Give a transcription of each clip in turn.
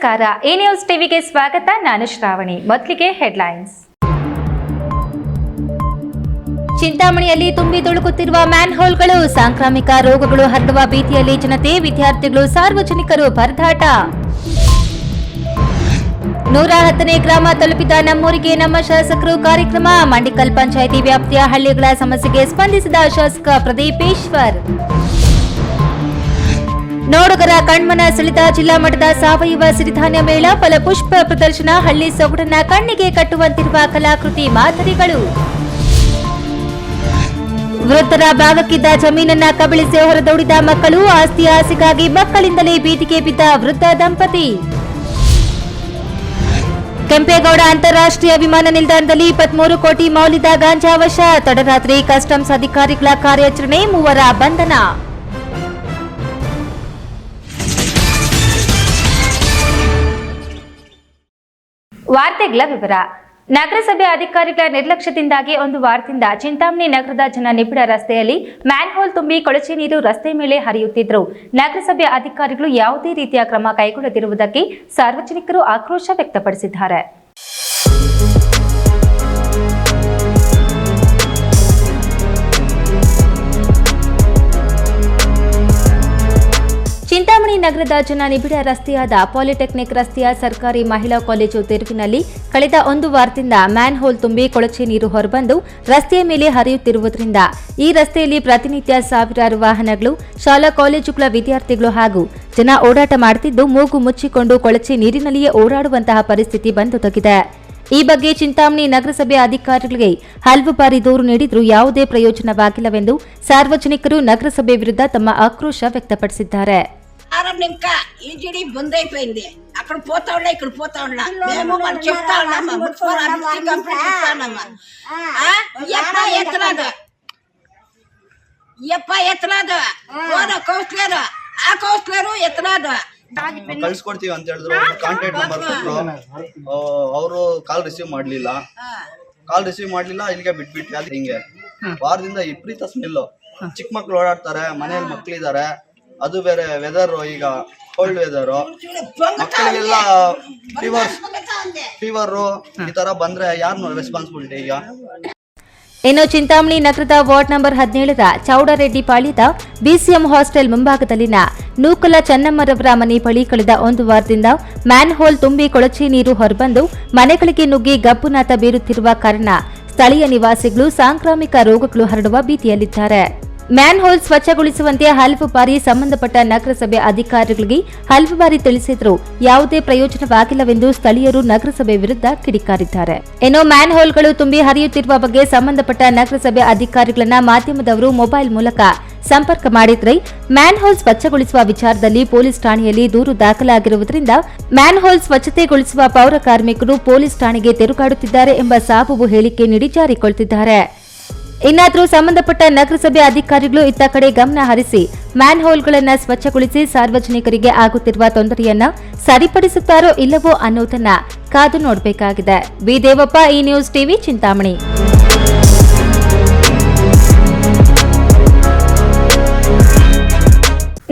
ನಮಸ್ಕಾರ, A news ಟಿವಿಗೆ ಸ್ವಾಗತ. ನಾನು ಶ್ರಾವಣಿ. ಮೊದಲಿಗೆ ಹೆಡ್ಲೈನ್ಸ್. ಚಿಂತಾಮಣಿಯಲ್ಲಿ ತುಂಬಿ ತುಳುಕುತ್ತಿರುವ ಮ್ಯಾನ್ ಹೋಲ್ಗಳು, ಸಾಂಕ್ರಾಮಿಕ ರೋಗಗಳು ಹರಡುವ ಭೀತಿಯಲ್ಲಿ ಜನತೆ, ವಿದ್ಯಾರ್ಥಿಗಳು, ಸಾರ್ವಜನಿಕರು ಪರದಾಟ. 110ನೇ ಗ್ರಾಮ ತಲುಪಿದ ನಮ್ಮೂರಿಗೆ ನಮ್ಮ ಶಾಸಕರು ಕಾರ್ಯಕ್ರಮ. ಮಂಡಿಕಲ್ ಪಂಚಾಯಿತಿ ವ್ಯಾಪ್ತಿಯ ಹಳ್ಳಿಗಳ ಸಮಸ್ಯೆಗೆ ಸ್ಪಂದಿಸಿದ ಶಾಸಕ ಪ್ರದೀಪೇಶ್ವರ್. ನೋಡುಗರ ಕಣ್ಮನ ಸೆಳೆದ ಜಿಲ್ಲಾ ಮಟ್ಟದ ಸಾವಯವ ಸಿರಿಧಾನ್ಯ ಮೇಳ, ಫಲಪುಷ್ಪ ಪ್ರದರ್ಶನ, ಹಳ್ಳಿ ಸೊಗಡನ್ನ ಕಣ್ಣಿಗೆ ಕಟ್ಟುವಂತಿರುವ ಕಲಾಕೃತಿ ಮಾದರಿಗಳು. ವೃದ್ಧರ ಭಾಗಕ್ಕಿದ್ದ ಜಮೀನನ್ನ ಕಬಳಿಸಿ ಹೊರದೌಡಿದ ಮಕ್ಕಳು, ಆಸ್ತಿ ಆಸೆಗಾಗಿ ಮಕ್ಕಳಿಂದಲೇ ಬೀದಿಗೆ ಬಿದ್ದ ವೃದ್ಧ ದಂಪತಿ. ಕೆಂಪೇಗೌಡ ಅಂತಾರಾಷ್ಟ್ರೀಯ ವಿಮಾನ ನಿಲ್ದಾಣದಲ್ಲಿ 23 ಕೋಟಿ ಮೌಲ್ಯದ ಗಾಂಜಾ ವಶ. ತಡರಾತ್ರಿ ಕಸ್ಟಮ್ಸ್ ಅಧಿಕಾರಿಗಳ ಕಾರ್ಯಾಚರಣೆ, 3 ಬಂಧನ. ವಾರ್ತೆಗಳ ವಿವರ. ನಗರಸಭೆ ಅಧಿಕಾರಿಗಳ ನಿರ್ಲಕ್ಷ್ಯದಿಂದಾಗಿ ಒಂದು ವಾರದಿಂದ ಚಿಂತಾಮಣಿ ನಗರದ ಜನ ನಿಬಿಡ ರಸ್ತೆಯಲ್ಲಿ ಮ್ಯಾನ್ಹೋಲ್ ತುಂಬಿ ಕೊಳಚೆ ನೀರು ರಸ್ತೆ ಮೇಲೆ ಹರಿಯುತ್ತಿದ್ದರು. ನಗರಸಭೆ ಅಧಿಕಾರಿಗಳು ಯಾವುದೇ ರೀತಿಯ ಕ್ರಮ ಕೈಗೊಳ್ಳದಿರುವುದಕ್ಕೆ ಸಾರ್ವಜನಿಕರು ಆಕ್ರೋಶ ವ್ಯಕ್ತಪಡಿಸಿದ್ದಾರೆ. ಚಿಂತಾಮಣಿ ನಗರದ ಜನ ನಿಬಿಡ ರಸ್ತೆಯಾದ ಪಾಲಿಟೆಕ್ನಿಕ್ ರಸ್ತೆಯ ಸರ್ಕಾರಿ ಮಹಿಳಾ ಕಾಲೇಜು ತೆರವಿನಲ್ಲಿ ಕಳೆದ ಒಂದು ವಾರದಿಂದ ಮ್ಯಾನ್ ಹೋಲ್ ತುಂಬಿ ಕೊಳಚೆ ನೀರು ಹೊರಬಂದು ರಸ್ತೆಯ ಮೇಲೆ ಹರಿಯುತ್ತಿರುವುದರಿಂದ ಈ ರಸ್ತೆಯಲ್ಲಿ ಪ್ರತಿನಿತ್ಯ ಸಾವಿರಾರು ವಾಹನಗಳು, ಶಾಲಾ ಕಾಲೇಜುಗಳ ವಿದ್ಯಾರ್ಥಿಗಳು ಹಾಗೂ ಜನ ಓಡಾಟ ಮಾಡುತ್ತಿದ್ದು ಮೂಗು ಮುಚ್ಚಿಕೊಂಡು ಕೊಳಚೆ ನೀರಿನಲ್ಲಿಯೇ ಓಡಾಡುವಂತಹ ಪರಿಸ್ಥಿತಿ ಬಂದೊದಗಿದೆ. ಈ ಬಗ್ಗೆ ಚಿಂತಾಮಣಿ ನಗರಸಭೆ ಅಧಿಕಾರಿಗಳಿಗೆ ಹಲವು ಬಾರಿ ದೂರು ನೀಡಿದ್ರೂ ಯಾವುದೇ ಪ್ರಯೋಜನವಾಗಿಲ್ಲವೆಂದು ಸಾರ್ವಜನಿಕರು నగరసభೆ విరుద్ధ తమ ఆక్రోశ వ్యక్తపరిచారు. ఇంకా ఈజీడీ బంద్ అయిపోయింది. అక్కడ పోతా ఉన్నా, ఇక్కడ పోతా ఉన్నా. మేము వాళ్ళు చెప్తా ఉన్నామా, మున్సిపల్ ఆఫీస్ కంప్లైంట్ ఇస్తానమ్మా. ఎత్తనాదు ఓనో కౌన్సిలర్, ఆ కౌన్సిలర్ ఎత్తనాదు. ಕಳ್ಸ್ಕೊಡ್ತೀವಿ ಅಂತ ಹೇಳಿದ್ರು. ಕಾಂಟ್ಯಾಕ್ಟ್ ನಂಬರ್ ಕೊಟ್ಟರು, ಅವರು ಕಾಲ್ ರಿಸೀವ್ ಮಾಡ್ಲಿಲ್ಲ. ಇಲ್ಲಿಗೆ ಬಿಟ್ಬಿಟ್ವಿ. ಅದು ಹಿಂಗೆ ವಾರದಿಂದ ವಿಪರೀತ ಸ್ಮೆಲ್. ಚಿಕ್ಕ ಮಕ್ಳು ಓಡಾಡ್ತಾರೆ, ಮನೇಲಿ ಮಕ್ಳಿದ್ದಾರೆ, ಅದು ಬೇರೆ ವೆದರ್, ಈಗ ಕೋಲ್ಡ್ ವೆದರ್, ಮಕ್ಕಳಿಗೆಲ್ಲ ಫೀವರು ಈ ತರ ಬಂದ್ರೆ ಯಾರು ರೆಸ್ಪಾನ್ಸಿಬಿಲಿಟಿ ಈಗ? ಇನ್ನು ಚಿಂತಾಮಣಿ ನಗರದ ವಾರ್ಡ್ ನಂಬರ್ 17ರ ಚೌಡರೆಡ್ಡಿ ಪಾಳ್ಯದ ಬಿಸಿಎಂ ಹಾಸ್ಟೆಲ್ ಮುಂಭಾಗದಲ್ಲಿನ ನೂಕಲ ಚೆನ್ನಮ್ಮರವರ ಮನೆ ಬಳಿ ಕಳೆದ ಒಂದು ವಾರದಿಂದ ಮ್ಯಾನ್ ಹೋಲ್ ತುಂಬಿ ಕೊಳಚೆ ನೀರು ಹೊರಬಂದು ಮನೆಗಳಿಗೆ ನುಗ್ಗಿ ಗಬ್ಬುನಾಥ ಬೀರುತ್ತಿರುವ ಕಾರಣ ಸ್ಥಳೀಯ ನಿವಾಸಿಗಳು ಸಾಂಕ್ರಾಮಿಕ ರೋಗಗಳು ಹರಡುವ ಭೀತಿಯಲ್ಲಿದ್ದಾರೆ. ಮ್ಯಾನ್ ಹೋಲ್ ಸ್ವಚ್ಛಗೊಳಿಸುವಂತೆ ಹಲವು ಬಾರಿ ಸಂಬಂಧಪಟ್ಟ ನಗರಸಭೆ ಅಧಿಕಾರಿಗಳಿಗೆ ಹಲವು ಬಾರಿ ತಿಳಿಸಿದರೂ ಯಾವುದೇ ಪ್ರಯೋಜನವಾಗಿಲ್ಲವೆಂದು ಸ್ಥಳೀಯರು ನಗರಸಭೆ ವಿರುದ್ಧ ಕಿಡಿಕಾರಿದ್ದಾರೆ. ಇನ್ನು ಮ್ಯಾನ್ ಹೋಲ್ಗಳು ತುಂಬಿ ಹರಿಯುತ್ತಿರುವ ಬಗ್ಗೆ ಸಂಬಂಧಪಟ್ಟ ನಗರಸಭೆ ಅಧಿಕಾರಿಗಳನ್ನ ಮಾಧ್ಯಮದವರು ಮೊಬೈಲ್ ಮೂಲಕ ಸಂಪರ್ಕ ಮಾಡಿದ್ರೆ ಮ್ಯಾನ್ ಹೋಲ್ ಸ್ವಚ್ಛಗೊಳಿಸುವ ವಿಚಾರದಲ್ಲಿ ಪೊಲೀಸ್ ಠಾಣೆಯಲ್ಲಿ ದೂರು ದಾಖಲಾಗಿರುವುದರಿಂದ ಮ್ಯಾನ್ ಹೋಲ್ ಸ್ವಚ್ಛತೆಗೊಳಿಸುವ ಪೌರ ಕಾರ್ಮಿಕರು ಪೊಲೀಸ್ ಠಾಣೆಗೆ ತಿರುಗಾಡುತ್ತಿದ್ದಾರೆ ಎಂಬ ಸಾಬುವು ಹೇಳಿಕೆ ನೀಡಿ ಜಾರಿಗೊಳಿಸಿದ್ದಾರೆ. ಇನ್ನಾದರೂ ಸಂಬಂಧಪಟ್ಟ ನಗರಸಭೆ ಅಧಿಕಾರಿಗಳು ಇತ್ತ ಕಡೆ ಗಮನ ಹರಿಸಿ ಮ್ಯಾನ್ ಹೋಲ್ಗಳನ್ನು ಸ್ವಚ್ಛಗೊಳಿಸಿ ಸಾರ್ವಜನಿಕರಿಗೆ ಆಗುತ್ತಿರುವ ತೊಂದರೆಯನ್ನ ಸರಿಪಡಿಸುತ್ತಾರೋ ಇಲ್ಲವೋ ಅನ್ನೋದನ್ನ ಕಾದು ನೋಡಬೇಕಾಗಿದೆ. ಬಿ ದೇವಪ್ಪ, ಈ ನ್ಯೂಸ್ ಟಿವಿ, ಚಿಂತಾಮಣಿ.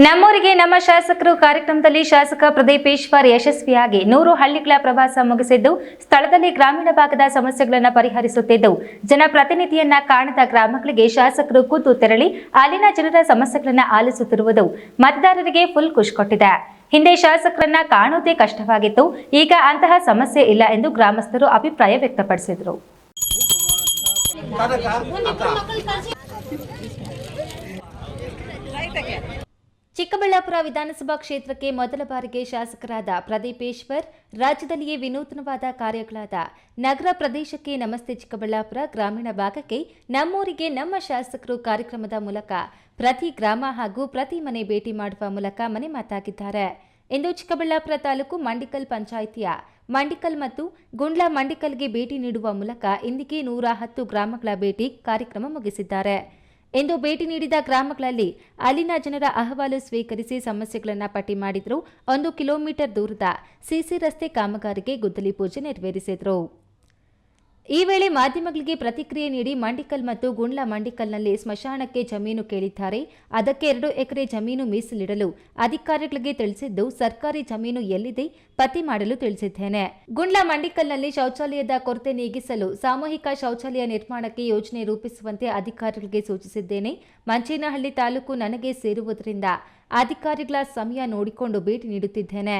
ನಮ್ಮೂರಿಗೆ ನಮ್ಮ ಶಾಸಕರು ಕಾರ್ಯಕ್ರಮದಲ್ಲಿ ಶಾಸಕ ಪ್ರದೀಪೇಶ್ವರ್ ಯಶಸ್ವಿಯಾಗಿ 100 ಹಳ್ಳಿಗಳ ಪ್ರವಾಸ ಮುಗಿಸಿದ್ದು ಸ್ಥಳದಲ್ಲಿ ಗ್ರಾಮೀಣ ಭಾಗದ ಸಮಸ್ಯೆಗಳನ್ನು ಪರಿಹರಿಸುತ್ತಿದ್ದು ಜನಪ್ರತಿನಿಧಿಯನ್ನ ಕಾಣದ ಗ್ರಾಮಗಳಿಗೆ ಶಾಸಕರು ಖುದ್ದು ತೆರಳಿ ಅಲ್ಲಿನ ಜನರ ಸಮಸ್ಯೆಗಳನ್ನು ಆಲಿಸುತ್ತಿರುವುದು ಮತದಾರರಿಗೆ ಫುಲ್ ಖುಷಿ ಕೊಟ್ಟಿದೆ. ಹಿಂದೆ ಶಾಸಕರನ್ನ ಕಾಣುವುದೇ ಕಷ್ಟವಾಗಿತ್ತು, ಈಗ ಅಂತಹ ಸಮಸ್ಯೆ ಇಲ್ಲ ಎಂದು ಗ್ರಾಮಸ್ಥರು ಅಭಿಪ್ರಾಯ ವ್ಯಕ್ತಪಡಿಸಿದರು. ಚಿಕ್ಕಬಳ್ಳಾಪುರ ವಿಧಾನಸಭಾ ಕ್ಷೇತ್ರಕ್ಕೆ ಮೊದಲ ಬಾರಿಗೆ ಶಾಸಕರಾದ ಪ್ರದೀಪೇಶ್ವರ್ ರಾಜ್ಯದಲ್ಲಿಯೇ ವಿನೂತನವಾದ ಕಾರ್ಯಗಳಾದ ನಗರ ಪ್ರದೇಶಕ್ಕೆ ನಮಸ್ತೆ ಚಿಕ್ಕಬಳ್ಳಾಪುರ, ಗ್ರಾಮೀಣ ಭಾಗಕ್ಕೆ ನಮ್ಮೂರಿಗೆ ನಮ್ಮ ಶಾಸಕರು ಕಾರ್ಯಕ್ರಮದ ಮೂಲಕ ಪ್ರತಿ ಗ್ರಾಮ ಹಾಗೂ ಪ್ರತಿ ಮನೆ ಭೇಟಿ ಮಾಡುವ ಮೂಲಕ ಮನೆ ಮಾತಾಗಿದ್ದಾರೆ. ಇಂದು ಚಿಕ್ಕಬಳ್ಳಾಪುರ ತಾಲೂಕು ಮಂಡಿಕಲ್ ಪಂಚಾಯಿತಿಯ ಮಂಡಿಕಲ್ ಮತ್ತು ಗುಂಡ್ಲಾ ಮಂಡಿಕಲ್ಗೆ ಭೇಟಿ ನೀಡುವ ಮೂಲಕ ಇಂದಿಗೆ 110 ಗ್ರಾಮಗಳ ಭೇಟಿ ಕಾರ್ಯಕ್ರಮ ಮುಗಿಸಿದ್ದಾರೆ. ಇಂದು ಭೇಟಿ ನೀಡಿದ ಗ್ರಾಮಗಳಲ್ಲಿ ಅಲ್ಲಿನ ಜನರ ಅಹವಾಲು ಸ್ವೀಕರಿಸಿ ಸಮಸ್ಯೆಗಳನ್ನು ಪಟ್ಟಿ ಮಾಡಿದ್ರು. 1 ಕಿಲೋಮೀಟರ್ ದೂರದ ಸಿಸಿ ರಸ್ತೆ ಕಾಮಗಾರಿಗೆ ಗುದ್ದಲಿ ಪೂಜೆ ನೆರವೇರಿಸಿದರು. ಈ ವೇಳೆ ಮಾಧ್ಯಮಗಳಿಗೆ ಪ್ರತಿಕ್ರಿಯೆ ನೀಡಿ ಮಂಡಿಕಲ್ ಮತ್ತು ಗುಂಡ್ಲ ಮಂಡಿಕಲ್ನಲ್ಲಿ ಸ್ಮಶಾನಕ್ಕೆ ಜಮೀನು ಕೇಳಿದ್ದಾರೆ. ಅದಕ್ಕೆ 2 ಎಕರೆ ಜಮೀನು ಮೀಸಲಿಡಲು ಅಧಿಕಾರಿಗಳಿಗೆ ತಿಳಿಸಿದ್ದು, ಸರ್ಕಾರಿ ಜಮೀನು ಎಲ್ಲಿದೆ ಪತ್ತೆ ಮಾಡಲು ತಿಳಿಸಿದ್ದೇನೆ. ಗುಂಡ್ಲ ಮಂಡಿಕಲ್ನಲ್ಲಿ ಶೌಚಾಲಯದ ಕೊರತೆ ನೀಗಿಸಲು ಸಾಮೂಹಿಕ ಶೌಚಾಲಯ ನಿರ್ಮಾಣಕ್ಕೆ ಯೋಜನೆ ರೂಪಿಸುವಂತೆ ಅಧಿಕಾರಿಗಳಿಗೆ ಸೂಚಿಸಿದ್ದೇನೆ. ಮಂಚೇನಹಳ್ಳಿ ತಾಲೂಕು ನನಗೆ ಸೇರುವುದರಿಂದ ಅಧಿಕಾರಿಗಳ ಸಮಯ ನೋಡಿಕೊಂಡು ಭೇಟಿ ನೀಡುತ್ತಿದ್ದೇನೆ.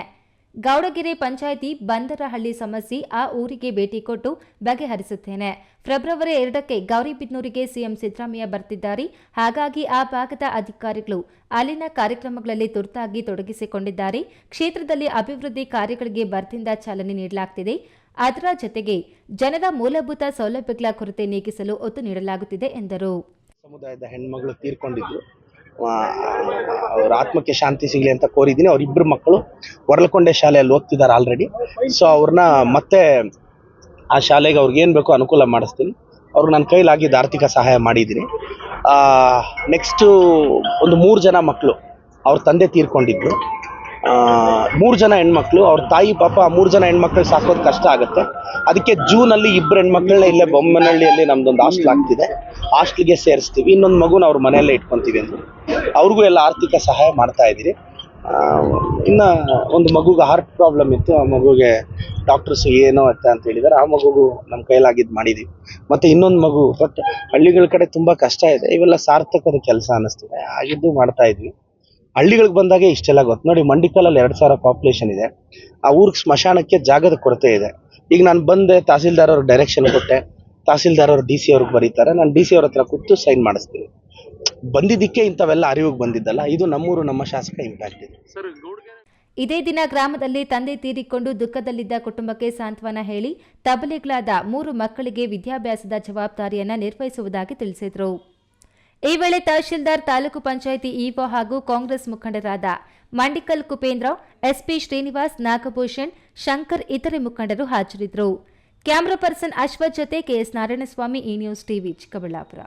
ಗೌಡಗೆರೆ ಪಂಚಾಯಿತಿ ಬಂದರಹಳ್ಳಿ ಸಮಸ್ಯೆ ಆ ಊರಿಗೆ ಭೇಟಿ ಕೊಟ್ಟು ಬಗೆಹರಿಸುತ್ತೇನೆ. ಫೆಬ್ರವರಿ 2ಕ್ಕೆ ಗೌರಿಬಿದನೂರಿಗೆ ಸಿಎಂ ಸಿದ್ದರಾಮಯ್ಯ ಬರ್ತಿದ್ದಾರೆ. ಹಾಗಾಗಿ ಆ ಭಾಗದ ಅಧಿಕಾರಿಗಳು ಅಲ್ಲಿನ ಕಾರ್ಯಕ್ರಮಗಳಲ್ಲಿ ತುರ್ತಾಗಿ ತೊಡಗಿಸಿಕೊಂಡಿದ್ದಾರೆ. ಕ್ಷೇತ್ರದಲ್ಲಿ ಅಭಿವೃದ್ಧಿ ಕಾರ್ಯಗಳಿಗೆ ಭರದಿಂದ ಚಾಲನೆ ನೀಡಲಾಗುತ್ತಿದೆ. ಅದರ ಜತೆಗೆ ಜನರ ಮೂಲಭೂತ ಸೌಲಭ್ಯಗಳ ಕೊರತೆ ನೀಗಿಸಲು ಒತ್ತು ನೀಡಲಾಗುತ್ತಿದೆ ಎಂದರು. ಸಮುದಾಯದ ಹೆಣ್ಮಗಳು ತೀರ್ಕೊಂಡಿದ್ರು, ಅವ್ರ ಆತ್ಮಕ್ಕೆ ಶಾಂತಿ ಸಿಗಲಿ ಅಂತ ಕೋರಿದ್ದೀನಿ. ಅವರಿಬ್ಬರು ಮಕ್ಕಳು ಹೊರಲಕೊಂಡೆ ಶಾಲೆಯಲ್ಲಿ ಓದ್ತಿದ್ದಾರೆ ಆಲ್ರೆಡಿ. ಸೊ ಅವ್ರನ್ನ ಮತ್ತೆ ಆ ಶಾಲೆಗೆ ಅವ್ರಿಗೆ ಏನು ಬೇಕೋ ಅನುಕೂಲ ಮಾಡಿಸ್ತೀನಿ. ಅವ್ರಿಗೆ ನನ್ನ ಕೈಲಾಗಿದ್ದು ಆರ್ಥಿಕ ಸಹಾಯ ಮಾಡಿದ್ದೀನಿ. ನೆಕ್ಸ್ಟು ಒಂದು 3 ಜನ ಮಕ್ಕಳು ಅವ್ರ ತಂದೆ ತೀರ್ಕೊಂಡಿದ್ರು. 3 ಜನ ಹೆಣ್ಮಕ್ಳು, ಅವ್ರ ತಾಯಿ ಪಾಪ 3 ಜನ ಹೆಣ್ಮಕ್ಳು ಸಾಕೋದು ಕಷ್ಟ ಆಗುತ್ತೆ. ಅದಕ್ಕೆ ಜೂನಲ್ಲಿ 2 ಹೆಣ್ಮಕ್ಳನ್ನ ಇಲ್ಲೇ ಬೊಮ್ಮನಹಳ್ಳಿಯಲ್ಲಿ ನಮ್ದೊಂದು ಹಾಸ್ಟೆಲ್ ಆಗ್ತಿದೆ, ಹಾಸ್ಟೆಲ್ಗೆ ಸೇರಿಸ್ತೀವಿ. ಇನ್ನೊಂದು ಮಗು ಅವ್ರ ಮನೆಯಲ್ಲೇ ಇಟ್ಕೊತೀವಿ ಅಂತ ಅವ್ರಿಗೂ ಎಲ್ಲ ಆರ್ಥಿಕ ಸಹಾಯ ಮಾಡ್ತಾ ಇದ್ದೀರಿ. ಇನ್ನು ಒಂದು ಮಗುಗೆ ಹಾರ್ಟ್ ಪ್ರಾಬ್ಲಮ್ ಇತ್ತು, ಆ ಮಗುಗೆ ಡಾಕ್ಟರ್ಸ್ ಏನೋ ಅಂತ ಹೇಳಿದ್ದಾರೆ. ಆ ಮಗುಗೂ ನಮ್ಮ ಕೈಲಾಗಿದ್ದು ಮಾಡಿದ್ದೀವಿ. ಮತ್ತು ಇನ್ನೊಂದು ಮಗು, ಬಟ್ ಹಳ್ಳಿಗಳ ಕಡೆ ತುಂಬ ಕಷ್ಟ ಇದೆ, ಇವೆಲ್ಲ ಸಾರ್ಥಕದ ಕೆಲಸ ಅನ್ನಿಸ್ತಿದೆ, ಆಗಿದ್ದು ಮಾಡ್ತಾ ಇದ್ವಿ. ಹಳ್ಳಿಗಳಿಗೆ ಬಂದಾಗೆ ಇಷ್ಟೆಲ್ಲ ಗೊತ್ತು ನೋಡಿ. ಮಂಡಿಕಲಲ್ಲಿ 2000 ಪಾಪ್ಯುಲೇಷನ್ ಇದೆ. ಆ ಊರಿಗೆ ಸ್ಮಶಾನಕ್ಕೆ ಜಾಗದ ಕೊರತೆ ಇದೆ. ಈಗ ನಾನು ಬಂದೆ, ತಹಸೀಲ್ದಾರ್ ಅವ್ರಿಗೆ ಡೈರೆಕ್ಷನ್ ಕೊಟ್ಟೆ, ತಹಸೀಲ್ದಾರ್ ಅವರು DC ಅವ್ರಿಗೆ ಬರೀತಾರೆ, ನಾನು DC ಅವ್ರ ಹತ್ರ ಕೂತು ಸೈನ್ ಮಾಡಿಸ್ತೀನಿ. ಬಂದಿದ್ದಕ್ಕೆ ಇಂಥವೆಲ್ಲ ಅರಿವಿಗೆ ಬಂದಿದ್ದಲ್ಲ, ಇದು ನಮ್ಮೂರು ನಮ್ಮ ಶಾಸಕ ಇಂಪ್ಯಾಕ್ಟ್ ಇದೆ. ಇದೇ ದಿನ ಗ್ರಾಮದಲ್ಲಿ ತಂದೆ ತೀರಿಕೊಂಡು ದುಃಖದಲ್ಲಿದ್ದ ಕುಟುಂಬಕ್ಕೆ ಸಾಂತ್ವನ ಹೇಳಿ ತಬಲೆಗಳಾದ 3 ಮಕ್ಕಳಿಗೆ ವಿದ್ಯಾಭ್ಯಾಸದ ಜವಾಬ್ದಾರಿಯನ್ನು ನಿರ್ವಹಿಸುವುದಾಗಿ ತಿಳಿಸಿದರು. ಈ ವೇಳೆ ತಹಶೀಲ್ದಾರ್, ತಾಲೂಕು ಪಂಚಾಯಿತಿ ಇಒ ಹಾಗೂ ಕಾಂಗ್ರೆಸ್ ಮುಖಂಡರಾದ ಮಂಡಿಕಲ್ ಕುಪೇಂದ್ರ, SP ಶ್ರೀನಿವಾಸ್, ನಾಗಭೂಷಣ್, ಶಂಕರ್ ಇತರೆ ಮುಖಂಡರು ಹಾಜರಿದ್ದರು. ಕ್ಯಾಮರಾ ಪರ್ಸನ್ ಅಶ್ವಥ್ ಜೊತೆ KS ನಾರಾಯಣಸ್ವಾಮಿ, ಈ ನ್ಯೂಸ್ ಟಿವಿ, ಚಿಕ್ಕಬಳ್ಳಾಪುರ.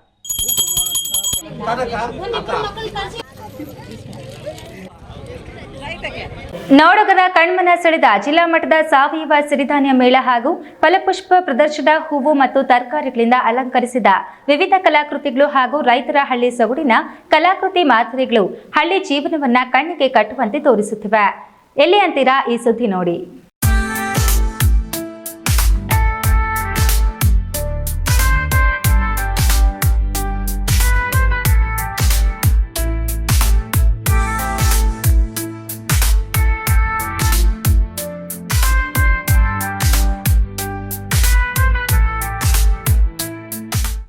ನೋಡಗರ ಕಣ್ಮನ ಸೆಳೆದ ಜಿಲ್ಲಾ ಮಟ್ಟದ ಸಾವಯವ ಸಿರಿಧಾನ್ಯ ಮೇಳ ಹಾಗೂ ಫಲಪುಷ್ಪ ಪ್ರದರ್ಶನ, ಹೂವು ಮತ್ತು ತರಕಾರಿಗಳಿಂದ ಅಲಂಕರಿಸಿದ ವಿವಿಧ ಕಲಾಕೃತಿಗಳು ಹಾಗೂ ರೈತರ ಹಳ್ಳಿ ಸೊಗಡಿನ ಕಲಾಕೃತಿ ಮಾದರಿಗಳು ಹಳ್ಳಿ ಜೀವನವನ್ನ ಕಣ್ಣಿಗೆ ಕಟ್ಟುವಂತೆ ತೋರಿಸುತ್ತಿವೆ. ಎಲ್ಲಿ ಅಂತೀರಾ? ಈ ಸುದ್ದಿ ನೋಡಿ.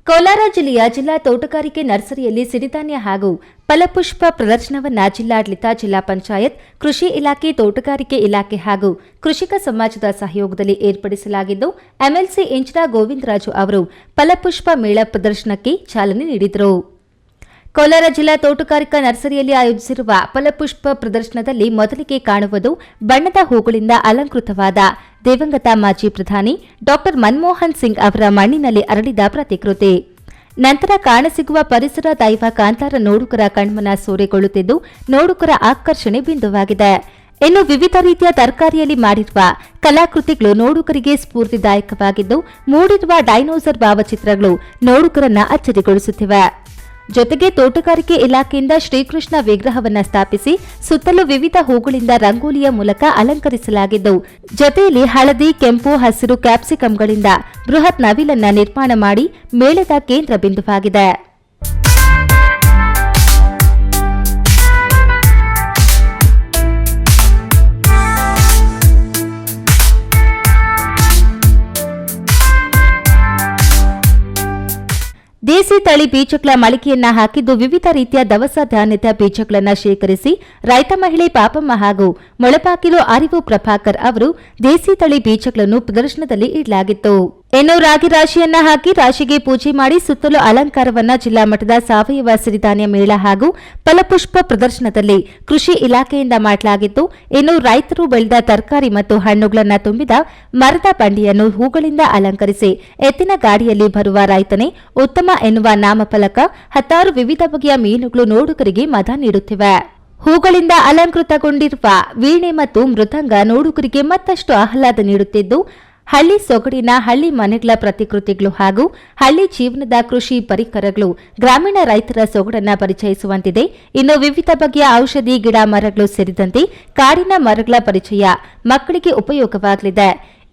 ಕೋಲಾರ ಜಿಲ್ಲೆಯ ಜಿಲ್ಲಾ ತೋಟಗಾರಿಕೆ ನರ್ಸರಿಯಲ್ಲಿ ಸಿರಿಧಾನ್ಯ ಹಾಗೂ ಫಲಪುಷ್ಪ ಪ್ರದರ್ಶನವನ್ನು ಜಿಲ್ಲಾಡಳಿತ, ಜಿಲ್ಲಾ ಪಂಚಾಯತ್, ಕೃಷಿ ಇಲಾಖೆ, ತೋಟಗಾರಿಕೆ ಇಲಾಖೆ ಹಾಗೂ ಕೃಷಿಕ ಸಮಾಜದ ಸಹಯೋಗದಲ್ಲಿ ಏರ್ಪಡಿಸಲಾಗಿದ್ದು, MLC ಇಂಚಿರಾ ಗೋವಿಂದರಾಜು ಅವರು ಫಲಪುಷ್ಪ ಮೇಳ ಪ್ರದರ್ಶನಕ್ಕೆ ಚಾಲನೆ ನೀಡಿದರು. ಕೋಲಾರ ಜಿಲ್ಲಾ ತೋಟಗಾರಿಕಾ ನರ್ಸರಿಯಲ್ಲಿ ಆಯೋಜಿಸಿರುವ ಫಲಪುಷ್ಪ ಪ್ರದರ್ಶನದಲ್ಲಿ ಮೊದಲಿಗೆ ಕಾಣುವುದು ಬಣ್ಣದ ಹೂಗಳಿಂದ ಅಲಂಕೃತವಾದ ದಿವಂಗತ ಮಾಜಿ ಪ್ರಧಾನಿ ಡಾ ಮನಮೋಹನ್ ಸಿಂಗ್ ಅವರ ಮಣ್ಣಿನಲ್ಲಿ ಅರಳಿದ ಪ್ರತಿಕೃತಿ. ನಂತರ ಕಾಣಸಿಗುವ ಪರಿಸರ ದೈವ ಕಾಂತಾರ ನೋಡುಗರ ಕಣ್ಮನ ಸೂರೆಗೊಳ್ಳುತ್ತಿದ್ದು, ನೋಡುಗರ ಆಕರ್ಷಣೆ ಬಿಂದುವಾಗಿದೆ. ಇನ್ನು ವಿವಿಧ ರೀತಿಯ ತರಕಾರಿಯಲ್ಲಿ ಮಾಡಿರುವ ಕಲಾಕೃತಿಗಳು ನೋಡುಗರಿಗೆ ಸ್ಫೂರ್ತಿದಾಯಕವಾಗಿದ್ದು, ಮೂಡಿರುವ ಡೈನೋಸರ್ ಭಾವಚಿತ್ರಗಳು ನೋಡುಗರನ್ನ ಅಚ್ಚರಿಗೊಳಿಸುತ್ತಿವೆ. ಜೊತೆಗೆ ತೋಟಗಾರಿಕೆ ಇಲಾಖೆಯಿಂದ ಶ್ರೀಕೃಷ್ಣ ವಿಗ್ರಹವನ್ನು ಸ್ಥಾಪಿಸಿ ಸುತ್ತಲೂ ವಿವಿಧ ಹೂಗಳಿಂದ ರಂಗೋಲಿಯ ಮೂಲಕ ಅಲಂಕರಿಸಲಾಗಿದ್ದು, ಜೊತೆಯಲ್ಲಿ ಹಳದಿ, ಕೆಂಪು, ಹಸಿರು ಕ್ಯಾಪ್ಸಿಕಂಗಳಿಂದ ಬೃಹತ್ ನವಿಲನ್ನ ನಿರ್ಮಾಣ ಮಾಡಿ ಮೇಳದ ಕೇಂದ್ರ ಬಿಂದುವಾಗಿದೆ. ದೇಸಿ ತಳಿ ಬೀಜಗಳ ಮಳಿಗೆಯನ್ನ ಹಾಕಿದ್ದು, ವಿವಿಧ ರೀತಿಯ ದವಸ ಧಾನ್ಯದ ಬೀಜಗಳನ್ನು ಶೇಖರಿಸಿ ರೈತ ಮಹಿಳೆ ಪಾಪಮ್ಮ ಹಾಗೂ ಮೊಳಬಾಗಿಲು ಅರಿವು ಪ್ರಭಾಕರ್ ಅವರು ದೇಸಿ ತಳಿ ಬೀಜಗಳನ್ನು ಪ್ರದರ್ಶನದಲ್ಲಿ ಇಡಲಾಗಿತ್ತು. ಇನ್ನು ರಾಗಿ ರಾಶಿಯನ್ನ ಹಾಕಿ ರಾಶಿಗೆ ಪೂಜೆ ಮಾಡಿ ಸುತ್ತಲೂ ಅಲಂಕಾರವನ್ನ ಜಿಲ್ಲಾ ಮಟ್ಟದ ಸಾವಯವ ಸಿರಿಧಾನ್ಯ ಮೇಳ ಹಾಗೂ ಫಲಪುಷ್ಪ ಪ್ರದರ್ಶನದಲ್ಲಿ ಕೃಷಿ ಇಲಾಖೆಯಿಂದ ಮಾಡಲಾಗಿತ್ತು. ಇನ್ನು ರೈತರು ಬೆಳೆದ ತರಕಾರಿ ಮತ್ತು ಹಣ್ಣುಗಳನ್ನು ತುಂಬಿದ ಮರದ ಬಂಡಿಯನ್ನು ಹೂಗಳಿಂದ ಅಲಂಕರಿಸಿ ಎತ್ತಿನ ಗಾಡಿಯಲ್ಲಿ ಬರುವ ರೈತನೇ ಉತ್ತಮ ಎನ್ನುವ ನಾಮಫಲಕ, 10 ವಿವಿಧ ಬಗೆಯ ಮೀನುಗಳು ನೋಡುಗರಿಗೆ ಮದ ನೀಡುತ್ತಿವೆ. ಹೂಗಳಿಂದ ಅಲಂಕೃತಗೊಂಡಿರುವ ವೀಣೆ ಮತ್ತು ಮೃದಂಗ ನೋಡುಗರಿಗೆ ಮತ್ತಷ್ಟು ಆಹ್ಲಾದ ನೀಡುತ್ತಿದ್ದು, ಹಳ್ಳಿ ಸೊಗಡಿನ ಹಳ್ಳಿ ಮನೆಗಳ ಪ್ರತಿಕೃತಿಗಳು ಹಾಗೂ ಹಳ್ಳಿ ಜೀವನದ ಕೃಷಿ ಪರಿಕರಗಳು ಗ್ರಾಮೀಣ ರೈತರ ಸೊಗಡನ್ನ ಪರಿಚಯಿಸುವಂತಿದೆ. ಇನ್ನು ವಿವಿಧ ಬಗೆಯ ಔಷಧಿ ಗಿಡ ಮರಗಳು ಸೇರಿದಂತೆ ಕಾಡಿನ ಮರಗಳ ಪರಿಚಯ ಮಕ್ಕಳಿಗೆ ಉಪಯೋಗವಾಗಲಿದೆ.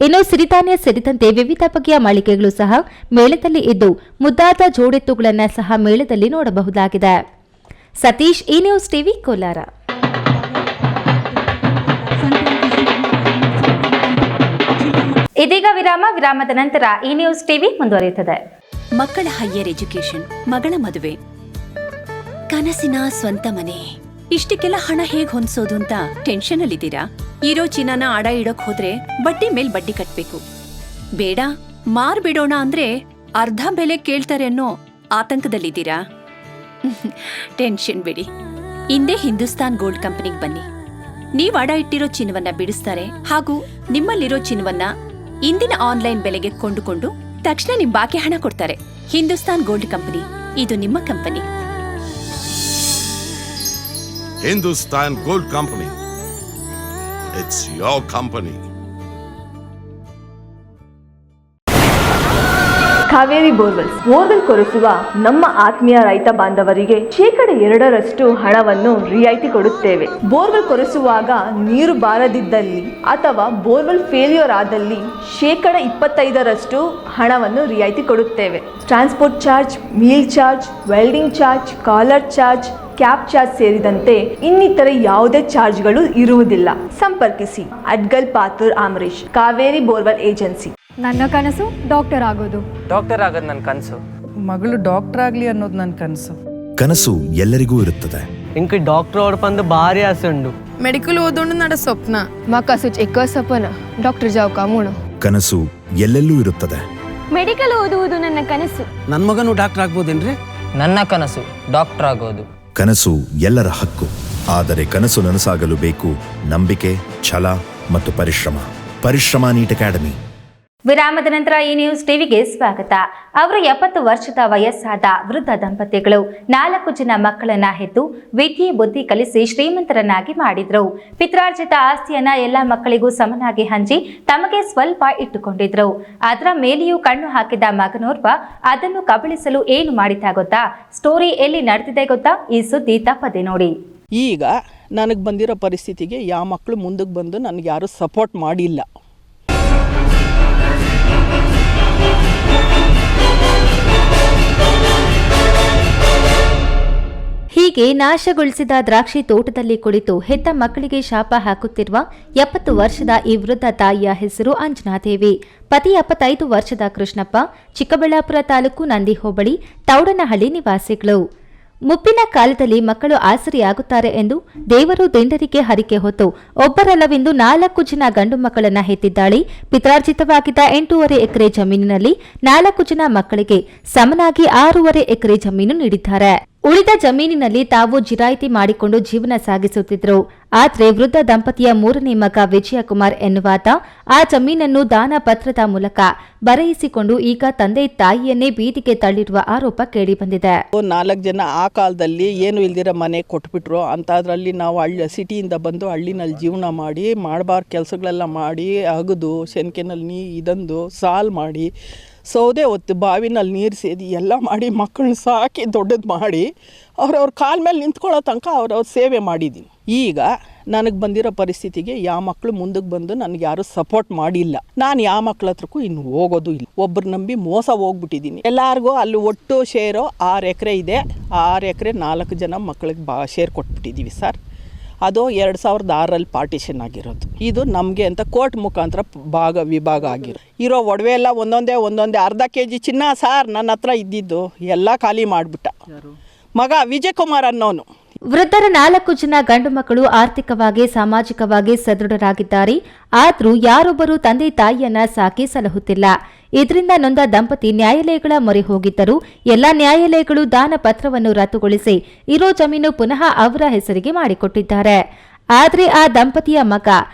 ಇನ್ನು ಸಿರಿಧಾನ್ಯ ಸೇರಿದಂತೆ ವಿವಿಧ ಬಗೆಯ ಮಳಿಗೆಗಳು ಸಹ ಮೇಳದಲ್ಲಿ ಇದ್ದು ಮುದ್ದಾದ ಜೋಡೆತ್ತುಗಳನ್ನು ಸಹ ಮೇಳದಲ್ಲಿ ನೋಡಬಹುದಾಗಿದೆ. ಸತೀಶ್, ಈ ನ್ಯೂಸ್ ಟಿವಿ, ಕೋಲಾರ. ಇದೀಗ ವಿರಾಮದ ನಂತರ ಈ ನ್ಯೂಸ್ ಟಿವಿ ಮುಂದುವರಿಯುತ್ತದೆ. ಮಕ್ಕಳ ಹೈಯರ್ ಎಜುಕೇಶನ್, ಮಗಳ ಮದುವೆ, ಕನಸಿನ ಸ್ವಂತ ಮನೆ, ಇಷ್ಟಕ್ಕೆಲ್ಲ ಹಣ ಹೇಗ್ ಹೊಂದ್ಸೋದು ಅಂತ ಟೆನ್ಷನ್ ಅಲ್ಲಿದ್ದೀರಾ? ಇರೋ ಚಿನ್ನನ ಅಡ ಇಡೋಕ್ ಹೋದ್ರೆ ಬಡ್ಡಿ ಮೇಲ್ ಬಡ್ಡಿ ಕಟ್ಬೇಕು. ಬೇಡ, ಮಾರ್ಬಿಡೋಣ ಅಂದ್ರೆ ಅರ್ಧ ಬೆಲೆ ಕೇಳ್ತಾರೆ ಅನ್ನೋ ಆತಂಕದಲ್ಲಿದ್ದೀರಾ? ಟೆನ್ಷನ್ ಬಿಡಿ, ಇಂದೇ ಹಿಂದೂಸ್ತಾನ್ ಗೋಲ್ಡ್ ಕಂಪನಿಗೆ ಬನ್ನಿ. ನೀವ್ ಅಡ ಇಟ್ಟಿರೋ ಚಿನ್ನವನ್ನ ಬಿಡಿಸ್ತಾರೆ ಹಾಗೂ ನಿಮ್ಮಲ್ಲಿರೋ ಚಿನ್ನವನ್ನ ಇಂದಿನ ಆನ್ಲೈನ್ ಬೆಲೆಗೆ ಕೊಂಡುಕೊಂಡು ತಕ್ಷಣ ನಿಮ್ ಬಾಕಿ ಹಣ ಕೊಡ್ತಾರೆ. ಹಿಂದೂಸ್ತಾನ್ ಗೋಲ್ಡ್ ಕಂಪನಿ, ಇದು ನಿಮ್ಮ company. Hindustan gold company, it's your company. Kaveri borewell ಕೊರೆಸುವ ನಮ್ಮ ಆತ್ಮೀಯ ರೈತ ಬಾಂಧವರಿಗೆ 2% ಹಣವನ್ನು ರಿಯಾಯಿತಿ ಕೊಡುತ್ತೇವೆ. ಬೋರ್ವೆಲ್ ಕೊರೆಸುವಾಗ ನೀರು ಬಾರದಿದ್ದಲ್ಲಿ ಅಥವಾ ಬೋರ್ವೆಲ್ ಫೇಲ್ಯೂರ್ ಆದಲ್ಲಿ 25% ಹಣವನ್ನು ರಿಯಾಯಿತಿ ಕೊಡುತ್ತೇವೆ. Transport charge, meal charge, welding charge, collar charge, cab charge ಸೇರಿದಂತೆ ಇನ್ನಿತರ ಯಾವುದೇ ಚಾರ್ಜ್ಗಳು ಇರುವುದಿಲ್ಲ. ಸಂಪರ್ಕಿಸಿ ಅಡ್ಗಲ್ ಪಾತೂರ್ ಆಮರೇಶ್, ಕಾವೇರಿ ಬೋರ್ವೆಲ್ ಏಜೆನ್ಸಿ. ನನ್ನ ಕನಸು ಡಾಕ್ಟರ್ ಆಗೋದು ನನ್ನ ಕನಸು. ಮಗಳು ಡಾಕ್ಟರ್ ಆಗ್ಲಿ ಅನ್ನೋದು ನನ್ನ ಕನಸು. ಕನಸು ಎಲ್ಲರಿಗೂ ಇರುತ್ತದೆ. ಇಂಕ ಡಾಕ್ಟರ್ ಓಡ್ಪಂದು ಭಾರಿ ಆಸೆ ಉಂಡು. ಮೆಡಿಕಲ್ ಓದೋಣ ನಡ ಸ್ವಪ್ನ. ಮಕ್ಕಸುಚ್ ಎಕ್ಕ ಸಪನ ಡಾಕ್ಟರ್ ಜಾವ್ ಕಾಮೂಣ. ಕನಸು ಎಲ್ಲೆಲ್ಲೂ ಇರುತ್ತದೆ. ಮೆಡಿಕಲ್ ಓದುವುದು ನನ್ನ ಕನಸು. ನನ್ನ ಮಗನು ಡಾಕ್ಟರ್ ಆಗ್ಬೋದೇನ್ರಿ? ನನ್ನ ಕನಸು ಡಾಕ್ಟರ್ ಆಗೋದು. ಕನಸು ಎಲ್ಲರ ಹಕ್ಕು. ಆದರೆ ಕನಸು ನನಸಾಗಲು ಬೇಕು ನಂಬಿಕೆ, ಛಲ ಮತ್ತು ಪರಿಶ್ರಮ ನೀಟ್ ಅಕಾಡೆಮಿ. ವಿರಾಮದ ನಂತರ ಈ ನ್ಯೂಸ್ ಟಿವಿಗೆ ಸ್ವಾಗತ. ಅವರು 70 ವರ್ಷದ ವಯಸ್ಸಾದ ವೃದ್ಧ ದಂಪತಿಗಳು 4 ಜನ ಮಕ್ಕಳನ್ನ ಹೆತ್ತು ವಿದ್ಯೆ ಬುದ್ಧಿ ಕಲಿಸಿ ಶ್ರೀಮಂತರನ್ನಾಗಿ ಮಾಡಿದ್ರು. ಪಿತ್ರಾರ್ಜಿತ ಆಸ್ತಿಯನ್ನ ಎಲ್ಲ ಮಕ್ಕಳಿಗೂ ಸಮನಾಗಿ ಹಂಚಿ ತಮಗೆ ಸ್ವಲ್ಪ ಇಟ್ಟುಕೊಂಡಿದ್ರು. ಅದರ ಮೇಲೆಯೂ ಕಣ್ಣು ಹಾಕಿದ ಮಗನೋರ್ವ ಅದನ್ನು ಕಬಳಿಸಲು ಏನು ಮಾಡಿದ ಗೊತ್ತಾ? ಸ್ಟೋರಿ ಎಲ್ಲಿ ನಡೆದಿದೆ ಗೊತ್ತಾ? ಈ ಸುದ್ದಿ ತಪ್ಪದೆ ನೋಡಿ. ಈಗ ನನಗೆ ಬಂದಿರೋ ಪರಿಸ್ಥಿತಿಗೆ ಯಾವ ಮಕ್ಕಳು ಮುಂದಕ್ಕೆ ಬಂದು ನನಗೆ ಯಾರು ಸಪೋರ್ಟ್ ಮಾಡಿಲ್ಲ. ಹೀಗೆ ನಾಶಗೊಳಿಸಿದ ದ್ರಾಕ್ಷಿ ತೋಟದಲ್ಲಿ ಕುಳಿತು ಹೆತ್ತ ಮಕ್ಕಳಿಗೆ ಶಾಪ ಹಾಕುತ್ತಿರುವ 70 ವರ್ಷದ ಈ ವೃದ್ಧ ತಾಯಿಯ ಹೆಸರು ಅಂಜನಾದೇವಿ. ಪತಿ 75 ವರ್ಷದ ಕೃಷ್ಣಪ್ಪ, ಚಿಕ್ಕಬಳ್ಳಾಪುರ ತಾಲೂಕು ನಂದಿ ಹೋಬಳಿ ತೌಡನಹಳ್ಳಿ ನಿವಾಸಿಗಳು. ಮುಪ್ಪಿನ ಕಾಲದಲ್ಲಿ ಮಕ್ಕಳು ಆಸರಿಯಾಗುತ್ತಾರೆ ಎಂದು ದೇವರು ದಿಂಡರಿಗೆ ಹರಿಕೆ ಹೊತ್ತು ಒಬ್ಬರಲ್ಲವೆಂದು 4 ಜನ ಗಂಡು ಮಕ್ಕಳನ್ನ ಹೆತ್ತಿದ್ದಾಳೆ. ಪಿತ್ರಾರ್ಜಿತವಾಗಿದ್ದ 8.5 ಎಕರೆ ಜಮೀನಿನಲ್ಲಿ 4 ಜನ ಮಕ್ಕಳಿಗೆ ಸಮನಾಗಿ 6.5 ಎಕರೆ ಜಮೀನು ನೀಡಿದ್ದಾರೆ. ಉಳಿದ ಜಮೀನಿನಲ್ಲಿ ತಾವು ಜಿರಾಯಿತಿ ಮಾಡಿಕೊಂಡು ಜೀವನ ಸಾಗಿಸುತ್ತಿದ್ದರು. ಆದರೆ ವೃದ್ಧ ದಂಪತಿಯ 3ನೇ ಮಗ ವಿಜಯಕುಮಾರ್ ಎನ್ನುವಾತ ಆ ಜಮೀನನ್ನು ದಾನ ಪತ್ರದ ಮೂಲಕ ಬರೆಯಿಸಿಕೊಂಡು ಈಗ ತಂದೆ ತಾಯಿಯನ್ನೇ ಬೀದಿಗೆ ತಳ್ಳಿರುವ ಆರೋಪ ಕೇಳಿಬಂದಿದೆ. 4 ಜನ ಆ ಕಾಲದಲ್ಲಿ ಏನು ಇಲ್ದಿರೋ ಮನೆ ಕೊಟ್ಬಿಟ್ರು. ಅಂಥದ್ರಲ್ಲಿ ನಾವು ಸಿಟಿಯಿಂದ ಬಂದು ಹಳ್ಳಿನಲ್ಲಿ ಜೀವನ ಮಾಡಿ ಮಾಡಬಾರ್ದು ಕೆಲಸಗಳೆಲ್ಲ ಮಾಡಿ ಅಗದು ಶೆನ್ಕೆನಲ್ಲಿ ಇದಂದು ಸಾಲ್ ಮಾಡಿ ಸೌದೆ ಹೊತ್ತು ಬಾವಿನಲ್ಲಿ ನೀರು ಸೇದಿ ಎಲ್ಲ ಮಾಡಿ ಮಕ್ಕಳನ್ನ ಸಾಕಿ ದೊಡ್ಡದು ಮಾಡಿ ಅವ್ರವ್ರ ಕಾಲ ಮೇಲೆ ನಿಂತ್ಕೊಳ್ಳೋ ತನಕ ಅವ್ರವ್ರ ಸೇವೆ ಮಾಡಿದ್ದೀನಿ. ಈಗ ನನಗೆ ಬಂದಿರೋ ಪರಿಸ್ಥಿತಿಗೆ ಯಾವ ಮಕ್ಕಳು ಮುಂದಕ್ಕೆ ಬಂದು ನನಗೆ ಯಾರು ಸಪೋರ್ಟ್ ಮಾಡಿಲ್ಲ. ನಾನು ಯಾವ ಮಕ್ಳ ಹತ್ರಕ್ಕೂ ಇನ್ನು ಹೋಗೋದು ಇಲ್ಲ. ಒಬ್ಬರು ನಂಬಿ ಮೋಸ ಹೋಗ್ಬಿಟ್ಟಿದ್ದೀನಿ. ಎಲ್ಲರಿಗೂ ಅಲ್ಲಿ ಒಟ್ಟು ಶೇರು 6 ಎಕರೆ ಇದೆ. 6 ಎಕರೆ 4 ಜನ ಮಕ್ಕಳಿಗೆ ಶೇರ್ ಕೊಟ್ಬಿಟ್ಟಿದ್ದೀವಿ ಸರ್. ಅದು 2006ರಲ್ಲಿ ಪಾರ್ಟಿಷನ್ ಆಗಿರೋದು. ಇದು ನಮಗೆ ಅಂತ ಕೋರ್ಟ್ ಮುಖಾಂತರ ವಿಭಾಗ ಇರೋ ಒಡವೆ ಎಲ್ಲ ಒಂದೊಂದೇ ಅರ್ಧ kg ಚಿನ್ನ ಸಾರ್ ನನ್ನ ಹತ್ರ ಇದ್ದಿದ್ದು ಎಲ್ಲ ಖಾಲಿ ಮಾಡಿಬಿಟ್ಟ ಮಗ ವಿಜಯಕುಮಾರ್ ಅನ್ನೋನು. ವೃದ್ಧರ 4 ಜನ ಗಂಡು ಮಕ್ಕಳು ಆರ್ಥಿಕವಾಗಿ ಸಾಮಾಜಿಕವಾಗಿ ಸದೃಢರಾಗಿದ್ದಾರೆ. ಆದರೂ ಯಾರೊಬ್ಬರು ತಂದೆ ತಾಯಿಯನ್ನ ಸಾಕಿ ಸಲಹುತ್ತಿಲ್ಲ. ಇದರಿಂದ ನೊಂದ ದಂಪತಿ ನ್ಯಾಯಾಲಯಗಳ ಮೊರೆ ಹೋಗಿದ್ದರು. ಎಲ್ಲಾ ನ್ಯಾಯಾಲಯಗಳು ದಾನ ಪತ್ರವನ್ನು ರದ್ದುಗೊಳಿಸಿ ಇರೋ ಜಮೀನು ಪುನಃ ಅವರ ಹೆಸರಿಗೆ ಮಾಡಿಕೊಟ್ಟಿದ್ದಾರೆ. ಆದ್ರೆ ಆ ದಂಪತಿಯ ಮಗ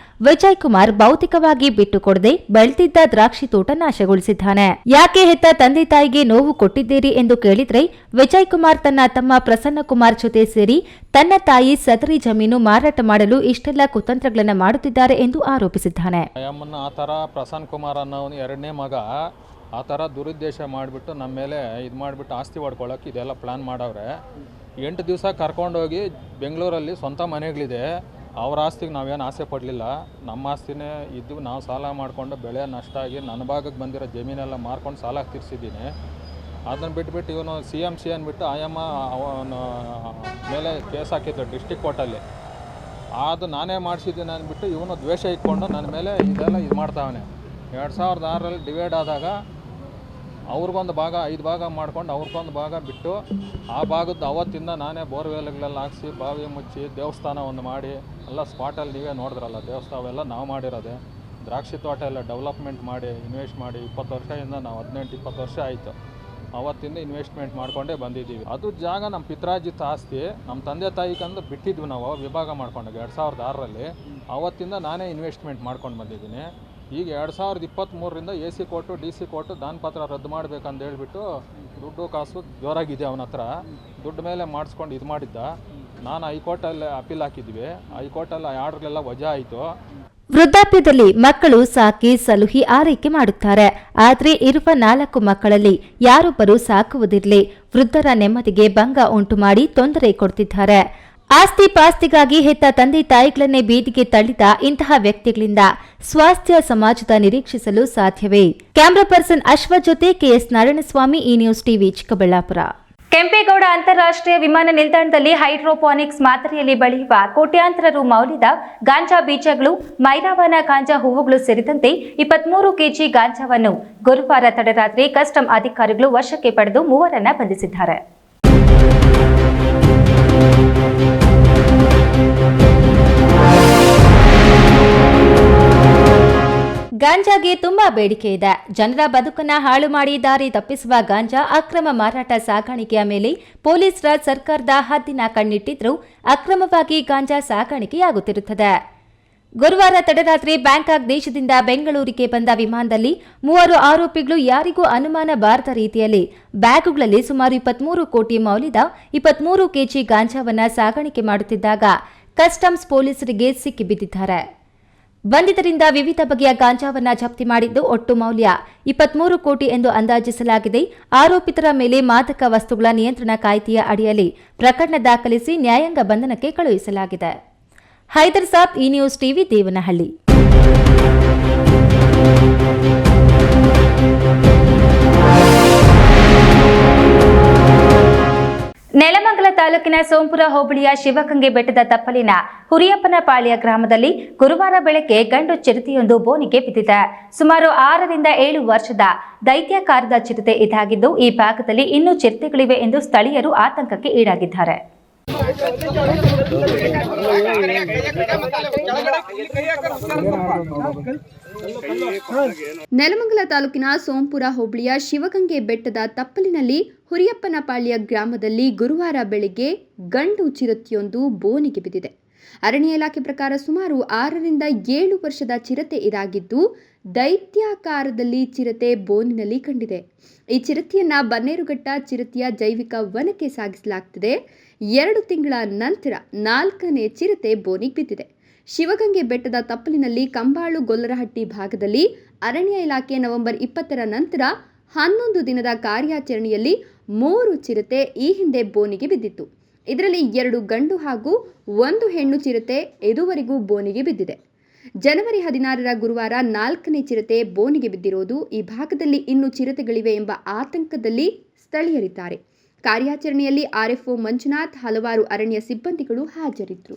ವಿಜಯ್ ಕುಮಾರ್ ಭೌತಿಕವಾಗಿ ಬಿಟ್ಟುಕೊಡದೆ ಬೆಳೆದಿದ್ದ ದ್ರಾಕ್ಷಿ ತೋಟ ನಾಶಗೊಳಿಸಿದ್ದಾನೆ. ಯಾಕೆ ಹೆತ್ತ ತಂದೆ ತಾಯಿಗೆ ನೋವು ಕೊಟ್ಟಿದ್ದೀರಿ ಎಂದು ಕೇಳಿದ್ರೆ ವಿಜಯ್ ಕುಮಾರ್ ತನ್ನ ತಮ್ಮ ಪ್ರಸನ್ನ ಕುಮಾರ್ ಜೊತೆ ಸೇರಿ ತನ್ನ ತಾಯಿ ಸದರಿ ಜಮೀನು ಮಾರಾಟ ಮಾಡಲು ಇಷ್ಟೆಲ್ಲ ಕುತಂತ್ರಗಳನ್ನು ಮಾಡುತ್ತಿದ್ದಾರೆ ಎಂದು ಆರೋಪಿಸಿದ್ದಾನೆ. ಆ ಥರ ಪ್ರಸನ್ನ ಕುಮಾರ್ ಅನ್ನೋನು ಎರಡನೇ ಮಗ ಆ ಥರ ದುರುದ್ದೇಶ ಮಾಡಿಬಿಟ್ಟು ನಮ್ಮ ಮೇಲೆ ಇದು ಮಾಡಿಬಿಟ್ಟು ಆಸ್ತಿ ಹೊಡ್ಕೊಳ್ಳೋಕೆ ಇದೆಲ್ಲ ಪ್ಲ್ಯಾನ್ ಮಾಡವ್ರೆ. 8 ದಿವಸ ಕರ್ಕೊಂಡೋಗಿ ಬೆಂಗಳೂರಲ್ಲಿ ಸ್ವಂತ ಮನೆಗಳಿದೆ, ಅವ್ರ ಆಸ್ತಿಗೆ ನಾವೇನು ಆಸೆ ಪಡಲಿಲ್ಲ. ನಮ್ಮ ಆಸ್ತಿನೇ ಇದ್ದು ನಾವು ಸಾಲ ಮಾಡಿಕೊಂಡು ಬೆಳೆ ನಷ್ಟ ಆಗಿ ನನ್ನ ಭಾಗಕ್ಕೆ ಬಂದಿರೋ ಜಮೀನೆಲ್ಲ ಮಾರ್ಕೊಂಡು ಸಾಲ ತೀರಿಸಿದ್ದೀನಿ. ಅದನ್ನು ಬಿಟ್ಬಿಟ್ಟು ಇವನು CMC ಅಂದ್ಬಿಟ್ಟು ಆಯಮ್ಮ ಅವನ ಮೇಲೆ ಕೇಸ್ ಹಾಕಿದ್ರು ಡಿಸ್ಟಿಕ್ ಕೋರ್ಟಲ್ಲಿ. ಅದು ನಾನೇ ಮಾಡಿಸಿದ್ದೀನಿ ಅಂದ್ಬಿಟ್ಟು ಇವನು ದ್ವೇಷ ಇಟ್ಕೊಂಡು ನನ್ನ ಮೇಲೆ ಇದೆಲ್ಲ ಇದು ಮಾಡ್ತಾವನೆ. 2006ರಲ್ಲಿ ಡಿವೈಡ್ ಆದಾಗ ಅವ್ರಿಗೊಂದು ಭಾಗ 5 ಭಾಗ ಮಾಡ್ಕೊಂಡು ಅವ್ರಿಗೊಂದು ಭಾಗ ಬಿಟ್ಟು ಆ ಭಾಗದ ಅವತ್ತಿಂದ ನಾನೇ ಬೋರ್ವೆಲ್ಗಳೆಲ್ಲ ಹಾಕ್ಸಿ ಬಾವಿ ಮುಚ್ಚಿ ದೇವಸ್ಥಾನ ಒಂದು ಮಾಡಿ ಎಲ್ಲ ಸ್ಪಾಟಲ್ಲಿ ನೀವೇ ನೋಡಿದ್ರಲ್ಲ ದೇವಸ್ಥಾನ ಅವೆಲ್ಲ ನಾವು ಮಾಡಿರೋದೆ. ದ್ರಾಕ್ಷಿ ತೋಟ ಎಲ್ಲ ಡೆವಲಪ್ಮೆಂಟ್ ಮಾಡಿ ಇನ್ವೆಸ್ಟ್ ಮಾಡಿ 20 ವರ್ಷದಿಂದ ನಾವು 18-20 ವರ್ಷ ಆಯಿತು ಅವತ್ತಿಂದ ಇನ್ವೆಸ್ಟ್ಮೆಂಟ್ ಮಾಡ್ಕೊಂಡೇ ಬಂದಿದ್ದೀವಿ. ಅದು ಜಾಗ ನಮ್ಮ ಪಿತ್ರಾರ್ಜಿತ ಆಸ್ತಿ, ನಮ್ಮ ತಂದೆ ತಾಯಿಗಂದು ಬಿಟ್ಟಿದ್ವಿ ನಾವು ವಿಭಾಗ ಮಾಡ್ಕೊಂಡಾಗ 2006ರಲ್ಲಿ. ಅವತ್ತಿಂದ ನಾನೇ ಇನ್ವೆಸ್ಟ್ಮೆಂಟ್ ಮಾಡ್ಕೊಂಡು ಬಂದಿದ್ದೀನಿ. ಈಗ 2023ರಿಂದ AC ಕೋರ್ಟು DC ಕೋರ್ಟು ದಾನಪತ್ರ ರದ್ದು ಮಾಡಬೇಕಂತ ಹೇಳ್ಬಿಟ್ಟು ದುಡ್ಡು ಕಾಸು ಜೋರಾಗಿದೆ ಅವನ ಹತ್ರ. ದುಡ್ಡು ಮೇಲೆ ಮಾಡಿಸ್ಕೊಂಡು ಇದು ಮಾಡಿದ್ದ. ನಾನು ಹೈಕೋರ್ಟಲ್ಲಿ ಅಪೀಲ್ ಹಾಕಿದ್ವಿ, ಹೈಕೋರ್ಟಲ್ಲಿ ಆರ್ಡ್ರ್ಗಳೆಲ್ಲ ವಜಾ ಆಯಿತು. ವೃದ್ಧಾಪ್ಯದಲ್ಲಿ ಮಕ್ಕಳು ಸಾಕಿ ಸಲುಹಿ ಆರೈಕೆ ಮಾಡುತ್ತಾರೆ. ಆದರೆ ಇರುವ 4 ಮಕ್ಕಳಲ್ಲಿ ಯಾರೊಬ್ಬರು ಸಾಕುವುದಿರಲಿ ವೃದ್ಧರ ನೆಮ್ಮದಿಗೆ ಭಂಗ ಉಂಟು ಮಾಡಿ ತೊಂದರೆ ಕೊಡುತ್ತಿದ್ದಾರೆ. ಆಸ್ತಿ ಪಾಸ್ತಿಗಾಗಿ ಹೆತ್ತ ತಂದೆ ತಾಯಿಗಳನ್ನೇ ಬೀದಿಗೆ ತಳ್ಳಿದ ಇಂತಹ ವ್ಯಕ್ತಿಗಳಿಂದ ಸ್ವಾಸ್ಥ್ಯ ಸಮಾಜದ ನಿರೀಕ್ಷಿಸಲು ಸಾಧ್ಯವೇ? ಕ್ಯಾಮರಾ ಪರ್ಸನ್ ಅಶ್ವಥ್ ಜೊತೆ KS ನಾರಾಯಣಸ್ವಾಮಿ, ಈ ನ್ಯೂಸ್ ಟಿವಿ, ಚಿಕ್ಕಬಳ್ಳಾಪುರ. ಕೆಂಪೇಗೌಡ ಅಂತಾರಾಷ್ಟ್ರೀಯ ವಿಮಾನ ನಿಲ್ದಾಣದಲ್ಲಿ ಹೈಡ್ರೋಪಾನಿಕ್ಸ್ ಮಾದರಿಯಲ್ಲಿ ಬೆಳೆಯುವ ಕೋಟ್ಯಾಂತರ ರು ಮೌಲ್ಯದ ಗಾಂಜಾ ಬೀಜಗಳು, ಮೈರಾವನ ಗಾಂಜಾ ಹೂವುಗಳು ಸೇರಿದಂತೆ 23 ಕೆಜಿ ಗಾಂಜಾವನ್ನು ಗುರುವಾರ ತಡರಾತ್ರಿ ಕಸ್ಟಮ್ ಅಧಿಕಾರಿಗಳು ವಶಕ್ಕೆ ಪಡೆದು 3 ಬಂಧಿಸಿದ್ದಾರೆ. ಗಾಂಜಾಗೆ ತುಂಬಾ ಬೇಡಿಕೆ ಇದೆ. ಜನರ ಬದುಕನ್ನ ಹಾಳು ಮಾಡಿ ದಾರಿ ತಪ್ಪಿಸುವ ಗಾಂಜಾ ಅಕ್ರಮ ಮಾರಾಟ ಸಾಗಾಣಿಕೆಯ ಮೇಲೆ ಪೊಲೀಸರ ಸರ್ಕಾರದ ಹದ್ದಿನ ಕಣ್ಣಿಟ್ಟಿದ್ರೂ ಅಕ್ರಮವಾಗಿ ಗಾಂಜಾ ಸಾಗಾಣಿಕೆಯಾಗುತ್ತಿರುತ್ತದೆ. ಗುರುವಾರ ತಡರಾತ್ರಿ ಬ್ಯಾಂಕಾಕ್ ದೇಶದಿಂದ ಬೆಂಗಳೂರಿಗೆ ಬಂದ ವಿಮಾನದಲ್ಲಿ 3 ಆರೋಪಿಗಳು ಯಾರಿಗೂ ಅನುಮಾನ ಬಾರದ ರೀತಿಯಲ್ಲಿ ಬ್ಯಾಗುಗಳಲ್ಲಿ ಸುಮಾರು 23 ಕೋಟಿ ಮೌಲ್ಯದ 23 ಕೆಜಿ ಗಾಂಜಾವನ್ನ ಸಾಗಾಣಿಕೆ ಮಾಡುತ್ತಿದ್ದಾಗ ಕಸ್ಟಮ್ಸ್ ಪೊಲೀಸರಿಗೆ ಸಿಕ್ಕಿಬಿದ್ದಿದ್ದಾರೆ. ಬಂಧಿತರಿಂದ ವಿವಿಧ ಬಗೆಯ ಗಾಂಜಾವನ್ನ ಜಪ್ತಿ ಮಾಡಿದ್ದು ಒಟ್ಟು ಮೌಲ್ಯ 23 ಕೋಟಿ ಎಂದು ಅಂದಾಜಿಸಲಾಗಿದೆ. ಆರೋಪಿತರ ಮೇಲೆ ಮಾದಕ ವಸ್ತುಗಳ ನಿಯಂತ್ರಣ ಕಾಯ್ದೆಯ ಅಡಿಯಲ್ಲಿ ಪ್ರಕರಣ ದಾಖಲಿಸಿ ನ್ಯಾಯಾಂಗ ಬಂಧನಕ್ಕೆ ಕಳುಹಿಸಲಾಗಿದೆ. ಹೈದರ್ ಸಾಬ್, ಈ ನ್ಯೂಸ್ ಟಿವಿ, ದೇವನಹಳ್ಳಿ. ನೆಲಮಂಗಲ ತಾಲೂಕಿನ ಸೋಂಪುರ ಹೋಬಳಿಯ ಶಿವಗಂಗೆ ಬೆಟ್ಟದ ತಪ್ಪಲಿನ ಹುರಿಯಪ್ಪನಪಾಳ್ಯ ಗ್ರಾಮದಲ್ಲಿ ಗುರುವಾರ ಬೆಳಗ್ಗೆ ಗಂಡು ಚಿರತೆಯೊಂದು ಬೋನಿಗೆ ಬಿದ್ದಿದೆ. ಸುಮಾರು 6ರಿಂದ 7 ವರ್ಷದ ದೈತ್ಯಾಕಾರದ ಚಿರತೆ ಇದಾಗಿದ್ದು ಈ ಭಾಗದಲ್ಲಿ ಇನ್ನೂ ಚಿರತೆಗಳಿವೆ ಎಂದು ಸ್ಥಳೀಯರು ಆತಂಕಕ್ಕೆ ಈಡಾಗಿದ್ದಾರೆ. ನೆಲಮಂಗಲ ತಾಲೂಕಿನ ಸೋಂಪುರ ಹೋಬಳಿಯ ಶಿವಗಂಗೆ ಬೆಟ್ಟದ ತಪ್ಪಲಿನಲ್ಲಿ ಹುರಿಯಪ್ಪನಪಾಳ್ಯ ಗ್ರಾಮದಲ್ಲಿ ಗುರುವಾರ ಬೆಳಗ್ಗೆ ಗಂಡು ಚಿರತೆಯೊಂದು ಬೋನಿಗೆ ಬಿದ್ದಿದೆ. ಅರಣ್ಯ ಇಲಾಖೆ ಪ್ರಕಾರ ಸುಮಾರು 6ರಿಂದ 7 ವರ್ಷದ ಚಿರತೆ ಇದಾಗಿದ್ದು ದೈತ್ಯಾಕಾರದಲ್ಲಿ ಚಿರತೆ ಬೋನಿನಲ್ಲಿ ಕಂಡಿದೆ. ಈ ಚಿರತೆಯನ್ನ ಬನ್ನೇರುಘಟ್ಟ ಚಿರತೆಯ ಜೈವಿಕ ವನಕ್ಕೆ ಸಾಗಿಸಲಾಗುತ್ತಿದೆ. 2 ತಿಂಗಳ ನಂತರ 4ನೇ ಚಿರತೆ ಬೋನಿಗೆ ಬಿದ್ದಿದೆ. ಶಿವಗಂಗೆ ಬೆಟ್ಟದ ತಪ್ಪಲಿನಲ್ಲಿ ಕಂಬಾಳು ಗೊಲ್ಲರಹಟ್ಟಿ ಭಾಗದಲ್ಲಿ ಅರಣ್ಯ ಇಲಾಖೆ ನವೆಂಬರ್ 20ರ ನಂತರ 11 ದಿನದ ಕಾರ್ಯಾಚರಣೆಯಲ್ಲಿ 3 ಚಿರತೆ ಈ ಹಿಂದೆ ಬೋನಿಗೆ ಬಿದ್ದಿತ್ತು. ಇದರಲ್ಲಿ 2 ಗಂಡು ಹಾಗೂ 1 ಹೆಣ್ಣು ಚಿರತೆ ಇದುವರೆಗೂ ಬೋನಿಗೆ ಬಿದ್ದಿದೆ. ಜನವರಿ 16ರ ಗುರುವಾರ 4ನೇ ಚಿರತೆ ಬೋನಿಗೆ ಬಿದ್ದಿರೋದು ಈ ಭಾಗದಲ್ಲಿ ಇನ್ನೂ ಚಿರತೆಗಳಿವೆ ಎಂಬ ಆತಂಕದಲ್ಲಿ ಸ್ಥಳೀಯರಿದ್ದಾರೆ. ಕಾರ್ಯಾಚರಣೆಯಲ್ಲಿ RFO ಮಂಜುನಾಥ್, ಹಲವಾರು ಅರಣ್ಯ ಸಿಬ್ಬಂದಿಗಳು ಹಾಜರಿದ್ದರು.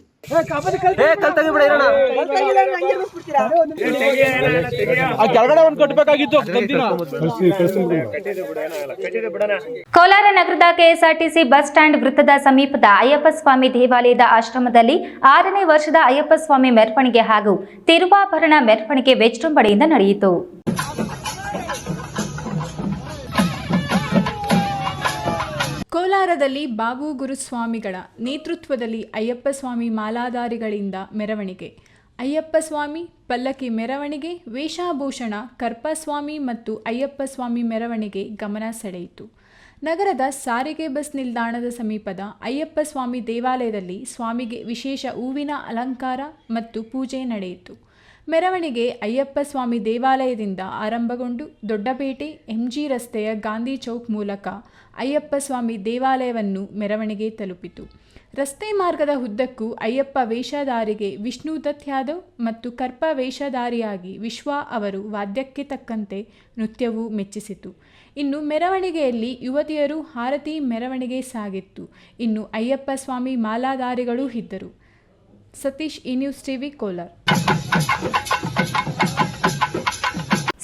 ಕೋಲಾರ ನಗರದ KSRTC ಬಸ್ ಸ್ಟ್ಯಾಂಡ್ ವೃತ್ತದ ಸಮೀಪದ ಅಯ್ಯಪ್ಪ ಸ್ವಾಮಿ ದೇವಾಲಯದ ಆಶ್ರಮದಲ್ಲಿ 6ನೇ ವರ್ಷದ ಅಯ್ಯಪ್ಪ ಸ್ವಾಮಿ ಮೆರವಣಿಗೆ ಹಾಗೂ ತಿರುವಾಭರಣ ಮೆರವಣಿಗೆ ವಿಜೃಂಭಣೆಯಿಂದ ನಡೆಯಿತು. ಕೋಲಾರದಲ್ಲಿ ಬಾಬು ಗುರುಸ್ವಾಮಿಗಳ ನೇತೃತ್ವದಲ್ಲಿ ಅಯ್ಯಪ್ಪ ಸ್ವಾಮಿ ಮಾಲಾಧಾರಿಗಳಿಂದ ಮೆರವಣಿಗೆ. ಅಯ್ಯಪ್ಪ ಸ್ವಾಮಿ ಪಲ್ಲಕ್ಕಿ ಮೆರವಣಿಗೆ, ವೇಷಭೂಷಣ, ಕರ್ಪಸ್ವಾಮಿ ಮತ್ತು ಅಯ್ಯಪ್ಪ ಸ್ವಾಮಿ ಮೆರವಣಿಗೆ ಗಮನ ಸೆಳೆಯಿತು. ನಗರದ ಸಾರಿಗೆ ಬಸ್ ನಿಲ್ದಾಣದ ಸಮೀಪದ ಅಯ್ಯಪ್ಪ ಸ್ವಾಮಿ ದೇವಾಲಯದಲ್ಲಿ ಸ್ವಾಮಿಗೆ ವಿಶೇಷ ಹೂವಿನ ಅಲಂಕಾರ ಮತ್ತು ಪೂಜೆ ನಡೆಯಿತು. ಮೆರವಣಿಗೆ ಅಯ್ಯಪ್ಪ ಸ್ವಾಮಿ ದೇವಾಲಯದಿಂದ ಆರಂಭಗೊಂಡು ದೊಡ್ಡಪೇಟೆ ಎಂಜಿ ರಸ್ತೆಯ ಗಾಂಧಿ ಚೌಕ್ ಮೂಲಕ ಅಯ್ಯಪ್ಪ ಸ್ವಾಮಿ ದೇವಾಲಯವನ್ನು ಮೆರವಣಿಗೆ ತಲುಪಿತು. ರಸ್ತೆ ಮಾರ್ಗದ ಉದ್ದಕ್ಕೂ ಅಯ್ಯಪ್ಪ ವೇಷಧಾರಿಗೆ ವಿಷ್ಣು ದತ್ ಯಾದವ್ ಮತ್ತು ಕರ್ಪ ವೇಷಧಾರಿಯಾಗಿ ವಿಶ್ವ ಅವರು ವಾದ್ಯಕ್ಕೆ ತಕ್ಕಂತೆ ನೃತ್ಯವು ಮೆಚ್ಚಿಸಿತು. ಇನ್ನು ಮೆರವಣಿಗೆಯಲ್ಲಿ ಯುವತಿಯರು ಹಾರತಿ ಮೆರವಣಿಗೆ ಸಾಗಿತ್ತು. ಇನ್ನು ಅಯ್ಯಪ್ಪ ಸ್ವಾಮಿ ಮಾಲಾಧಾರಿಗಳೂ ಇದ್ದರು. ಸತೀಶ್, ಈ ನ್ಯೂಸ್ ಟಿವಿ, ಕೋಲಾರ.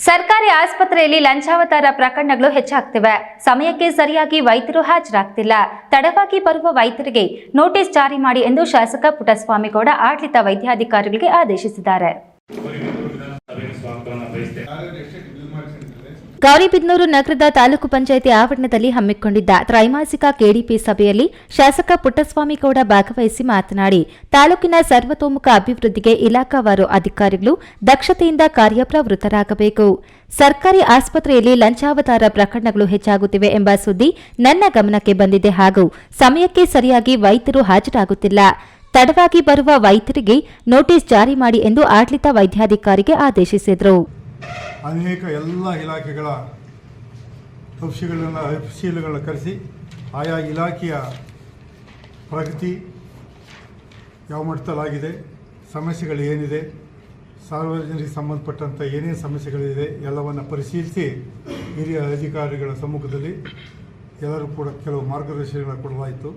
ಸರ್ಕಾರಿ ಆಸ್ಪತ್ರೆಯಲ್ಲಿ ಲಂಚಾವತಾರ ಪ್ರಕರಣಗಳು ಹೆಚ್ಚಾಗ್ತಿವೆ. ಸಮಯಕ್ಕೆ ಸರಿಯಾಗಿ ವೈದ್ಯರು ಹಾಜರಾಗ್ತಿಲ್ಲ. ತಡವಾಗಿ ಬರುವ ವೈದ್ಯರಿಗೆ ನೋಟಿಸ್ ಜಾರಿ ಮಾಡಿ ಎಂದು ಶಾಸಕ ಪುಟ್ಟಸ್ವಾಮಿಗೌಡ ಆಡಳಿತ ವೈದ್ಯಾಧಿಕಾರಿಗಳಿಗೆ ಆದೇಶಿಸಿದ್ದಾರೆ. ಗೌರಿಬಿದನೂರು ನಗರದ ತಾಲೂಕು ಪಂಚಾಯಿತಿ ಆವರಣದಲ್ಲಿ ಹಮ್ಮಿಕೊಂಡಿದ್ದ ತ್ರೈಮಾಸಿಕ ಕೆಡಿಪಿ ಸಭೆಯಲ್ಲಿ ಶಾಸಕ ಪುಟ್ಟಸ್ವಾಮಿಗೌಡ ಭಾಗವಹಿಸಿ ಮಾತನಾಡಿ, ತಾಲೂಕಿನ ಸರ್ವತೋಮುಖ ಅಭಿವೃದ್ಧಿಗೆ ಇಲಾಖಾವಾರು ಅಧಿಕಾರಿಗಳು ದಕ್ಷತೆಯಿಂದ ಕಾರ್ಯಪ್ರವೃತ್ತರಾಗಬೇಕು. ಸರ್ಕಾರಿ ಆಸ್ಪತ್ರೆಯಲ್ಲಿ ಲಂಚಾವತಾರ ಪ್ರಕರಣಗಳು ಹೆಚ್ಚಾಗುತ್ತಿವೆ ಎಂಬ ಸುದ್ದಿ ನನ್ನ ಗಮನಕ್ಕೆ ಬಂದಿದೆ ಹಾಗೂ ಸಮಯಕ್ಕೆ ಸರಿಯಾಗಿ ವೈದ್ಯರು ಹಾಜರಾಗುತ್ತಿಲ್ಲ. ತಡವಾಗಿ ಬರುವ ವೈದ್ಯರಿಗೆ ನೋಟಿಸ್ ಜಾರಿ ಮಾಡಿ ಎಂದು ಆಡಳಿತ ವೈದ್ಯಾಧಿಕಾರಿಗೆ ಆದೇಶಿಸಿದರು. ಅನೇಕ ಎಲ್ಲ ಇಲಾಖೆಗಳ ತಫ್ಸೀಲುಗಳನ್ನು ಕರೆಸಿ ಆಯಾ ಇಲಾಖೆಯ ಪ್ರಗತಿ ಯಾವ ಮಟ್ಟದಲ್ಲಾಗಿದೆ, ಸಮಸ್ಯೆಗಳು ಏನಿದೆ, ಸಾರ್ವಜನಿಕ ಸಂಬಂಧಪಟ್ಟಂಥ ಏನೇನು ಸಮಸ್ಯೆಗಳಿದೆ ಎಲ್ಲವನ್ನು ಪರಿಶೀಲಿಸಿ ಹಿರಿಯ ಅಧಿಕಾರಿಗಳ ಸಮ್ಮುಖದಲ್ಲಿ ಎಲ್ಲರೂ ಕೂಡ ಕೆಲವು ಮಾರ್ಗದರ್ಶನಗಳನ್ನು ಕೊಡಲಾಯಿತು.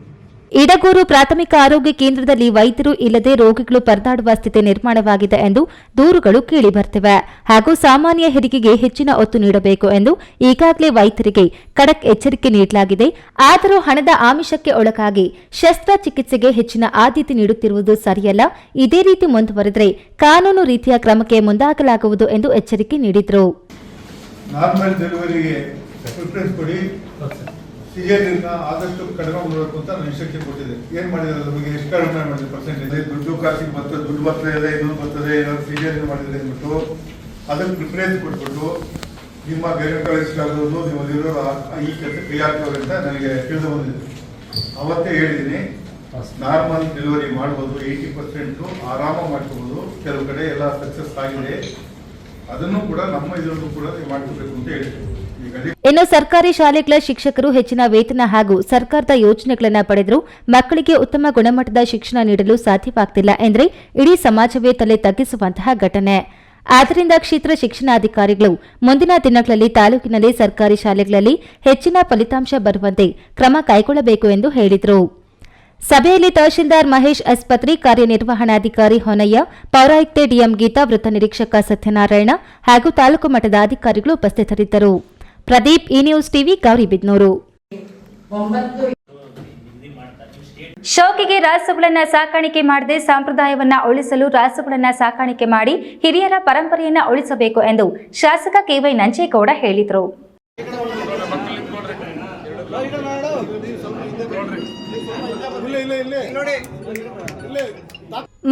ಇಡಗೂರು ಪ್ರಾಥಮಿಕ ಆರೋಗ್ಯ ಕೇಂದ್ರದಲ್ಲಿ ವೈದ್ಯರು ಇಲ್ಲದೆ ರೋಗಿಗಳು ಪರದಾಡುವ ಸ್ಥಿತಿ ನಿರ್ಮಾಣವಾಗಿದೆ ಎಂದು ದೂರುಗಳು ಕೇಳಿಬರ್ತಿವೆ ಹಾಗೂ ಸಾಮಾನ್ಯ ಹೆರಿಗೆಗೆ ಹೆಚ್ಚಿನ ಒತ್ತು ನೀಡಬೇಕು ಎಂದು ಈಗಾಗಲೇ ವೈದ್ಯರಿಗೆ ಖಡಕ್ ಎಚ್ಚರಿಕೆ ನೀಡಲಾಗಿದೆ. ಆದರೂ ಹಣದ ಆಮಿಷಕ್ಕೆ ಒಳಗಾಗಿ ಶಸ್ತ್ರಚಿಕಿತ್ಸೆಗೆ ಹೆಚ್ಚಿನ ಆದ್ಯತೆ ನೀಡುತ್ತಿರುವುದು ಸರಿಯಲ್ಲ. ಇದೇ ರೀತಿ ಮುಂದುವರೆದರೆ ಕಾನೂನು ರೀತಿಯ ಕ್ರಮಕ್ಕೆ ಮುಂದಾಗಲಾಗುವುದು ಎಂದು ಎಚ್ಚರಿಕೆ ನೀಡಿದರು. ಸಿಜೇರಿಯನ್ನ ಆದಷ್ಟು ಕಡಿಮೆ ಮಾಡಬೇಕು ಅಂತ ನಾನು ಇನ್ಸ್ಟ್ರಕ್ಷನ್ ಕೊಟ್ಟಿದ್ದೆ. ಏನು ಮಾಡಿದ್ರೆ ಅದ್ರ ಬಗ್ಗೆ ಎಷ್ಟು ಕಡಿಮೆ ಮಾಡಿದೆ ಪರ್ಸೆಂಟೇಜ್, ದುಡ್ಡು ಕಾಸಿಗೆ ಬರ್ತದೆ, ದುಡ್ಡು ಬರ್ತದೆ, ಇನ್ನೊಂದು ಬರ್ತದೆ, ಏನಾದ್ರು ಸಿಜೇರಿಯನ್ ಮಾಡಿದ್ರೆ ಅಂದ್ಬಿಟ್ಟು ಅದಕ್ಕೆ ಪ್ರಿಫರೆನ್ಸ್ ಕೊಟ್ಬಿಟ್ಟು ನಿಮ್ಮ ಗೈನಕಾಲಜಿಸ್ಟ್ ಆಗ್ಬೋದು ನಿಮ್ಮಲ್ಲಿರೋ ಈ ಕೆಲಸ ಕ್ರಿಯಾತ್ಮಕ ಅಂತ ನನಗೆ ತಿಳಿದು ಬಂದಿದೆ. ಅವತ್ತೇ ಹೇಳಿದ್ದೀನಿ, ನಾರ್ಮಲ್ ಡೆಲಿವರಿ ಮಾಡ್ಬೋದು, 80% ಆರಾಮ ಮಾಡ್ಕೋಬೋದು. ಕೆಲವು ಕಡೆ ಎಲ್ಲ ಸಕ್ಸಸ್ ಆಗಿದೆ, ಅದನ್ನು ಕೂಡ ನಮ್ಮ ಇದರಲ್ಲೂ ಕೂಡ ಮಾಡ್ಕೋಬೇಕು ಅಂತ ಹೇಳಿದ್ರು. ಇನ್ನು ಸರ್ಕಾರಿ ಶಾಲೆಗಳ ಶಿಕ್ಷಕರು ಹೆಚ್ಚಿನ ವೇತನ ಹಾಗೂ ಸರ್ಕಾರದ ಯೋಜನೆಗಳನ್ನು ಪಡೆದರೂ ಮಕ್ಕಳಿಗೆ ಉತ್ತಮ ಗುಣಮಟ್ಟದ ಶಿಕ್ಷಣ ನೀಡಲು ಸಾಧ್ಯವಾಗ್ತಿಲ್ಲ ಎಂದರೆ ಇಡೀ ಸಮಾಜವೇ ತಲೆ ತಗ್ಗಿಸುವಂತಹ ಘಟನೆ. ಆದ್ದರಿಂದ ಕ್ಷೇತ್ರ ಶಿಕ್ಷಣಾಧಿಕಾರಿಗಳು ಮುಂದಿನ ದಿನಗಳಲ್ಲಿ ತಾಲೂಕಿನಲ್ಲಿ ಸರ್ಕಾರಿ ಶಾಲೆಗಳಲ್ಲಿ ಹೆಚ್ಚಿನ ಫಲಿತಾಂಶ ಬರುವಂತೆ ಕ್ರಮ ಕೈಗೊಳ್ಳಬೇಕು ಎಂದು ಹೇಳಿದರು. ಸಭೆಯಲ್ಲಿ ತಹಶೀಲ್ದಾರ್ ಮಹೇಶ್ ಆಸ್ಪತ್ರೆ ಕಾರ್ಯನಿರ್ವಹಣಾಧಿಕಾರಿ ಹೊನಯ್ಯ, ಪೌರಾಯುಕ್ತೆ ಡಿಎಂ ಗೀತಾ, ವೃತ್ತ ನಿರೀಕ್ಷಕ ಸತ್ಯನಾರಾಯಣ ಹಾಗೂ ತಾಲೂಕು ಮಟ್ಟದ ಅಧಿಕಾರಿಗಳು ಉಪಸ್ಥಿತರಿದ್ದರು. ಪ್ರದೀಪ್, ಈ ನ್ಯೂಸ್ ಟಿವಿ, ಗೌರಿಬಿದನೂರು. ಶೋಕಿಗೆ ರಾಸುಗಳನ್ನ ಸಾಕಾಣಿಕೆ ಮಾಡದೆ ಸಂಪ್ರದಾಯವನ್ನ ಉಳಿಸಲು ರಾಸುಗಳನ್ನ ಸಾಕಾಣಿಕೆ ಮಾಡಿ ಹಿರಿಯರ ಪರಂಪರೆಯನ್ನ ಉಳಿಸಬೇಕು ಎಂದು ಶಾಸಕ ಕೆವೈ ನಂಜೇಗೌಡ ಹೇಳಿದರು.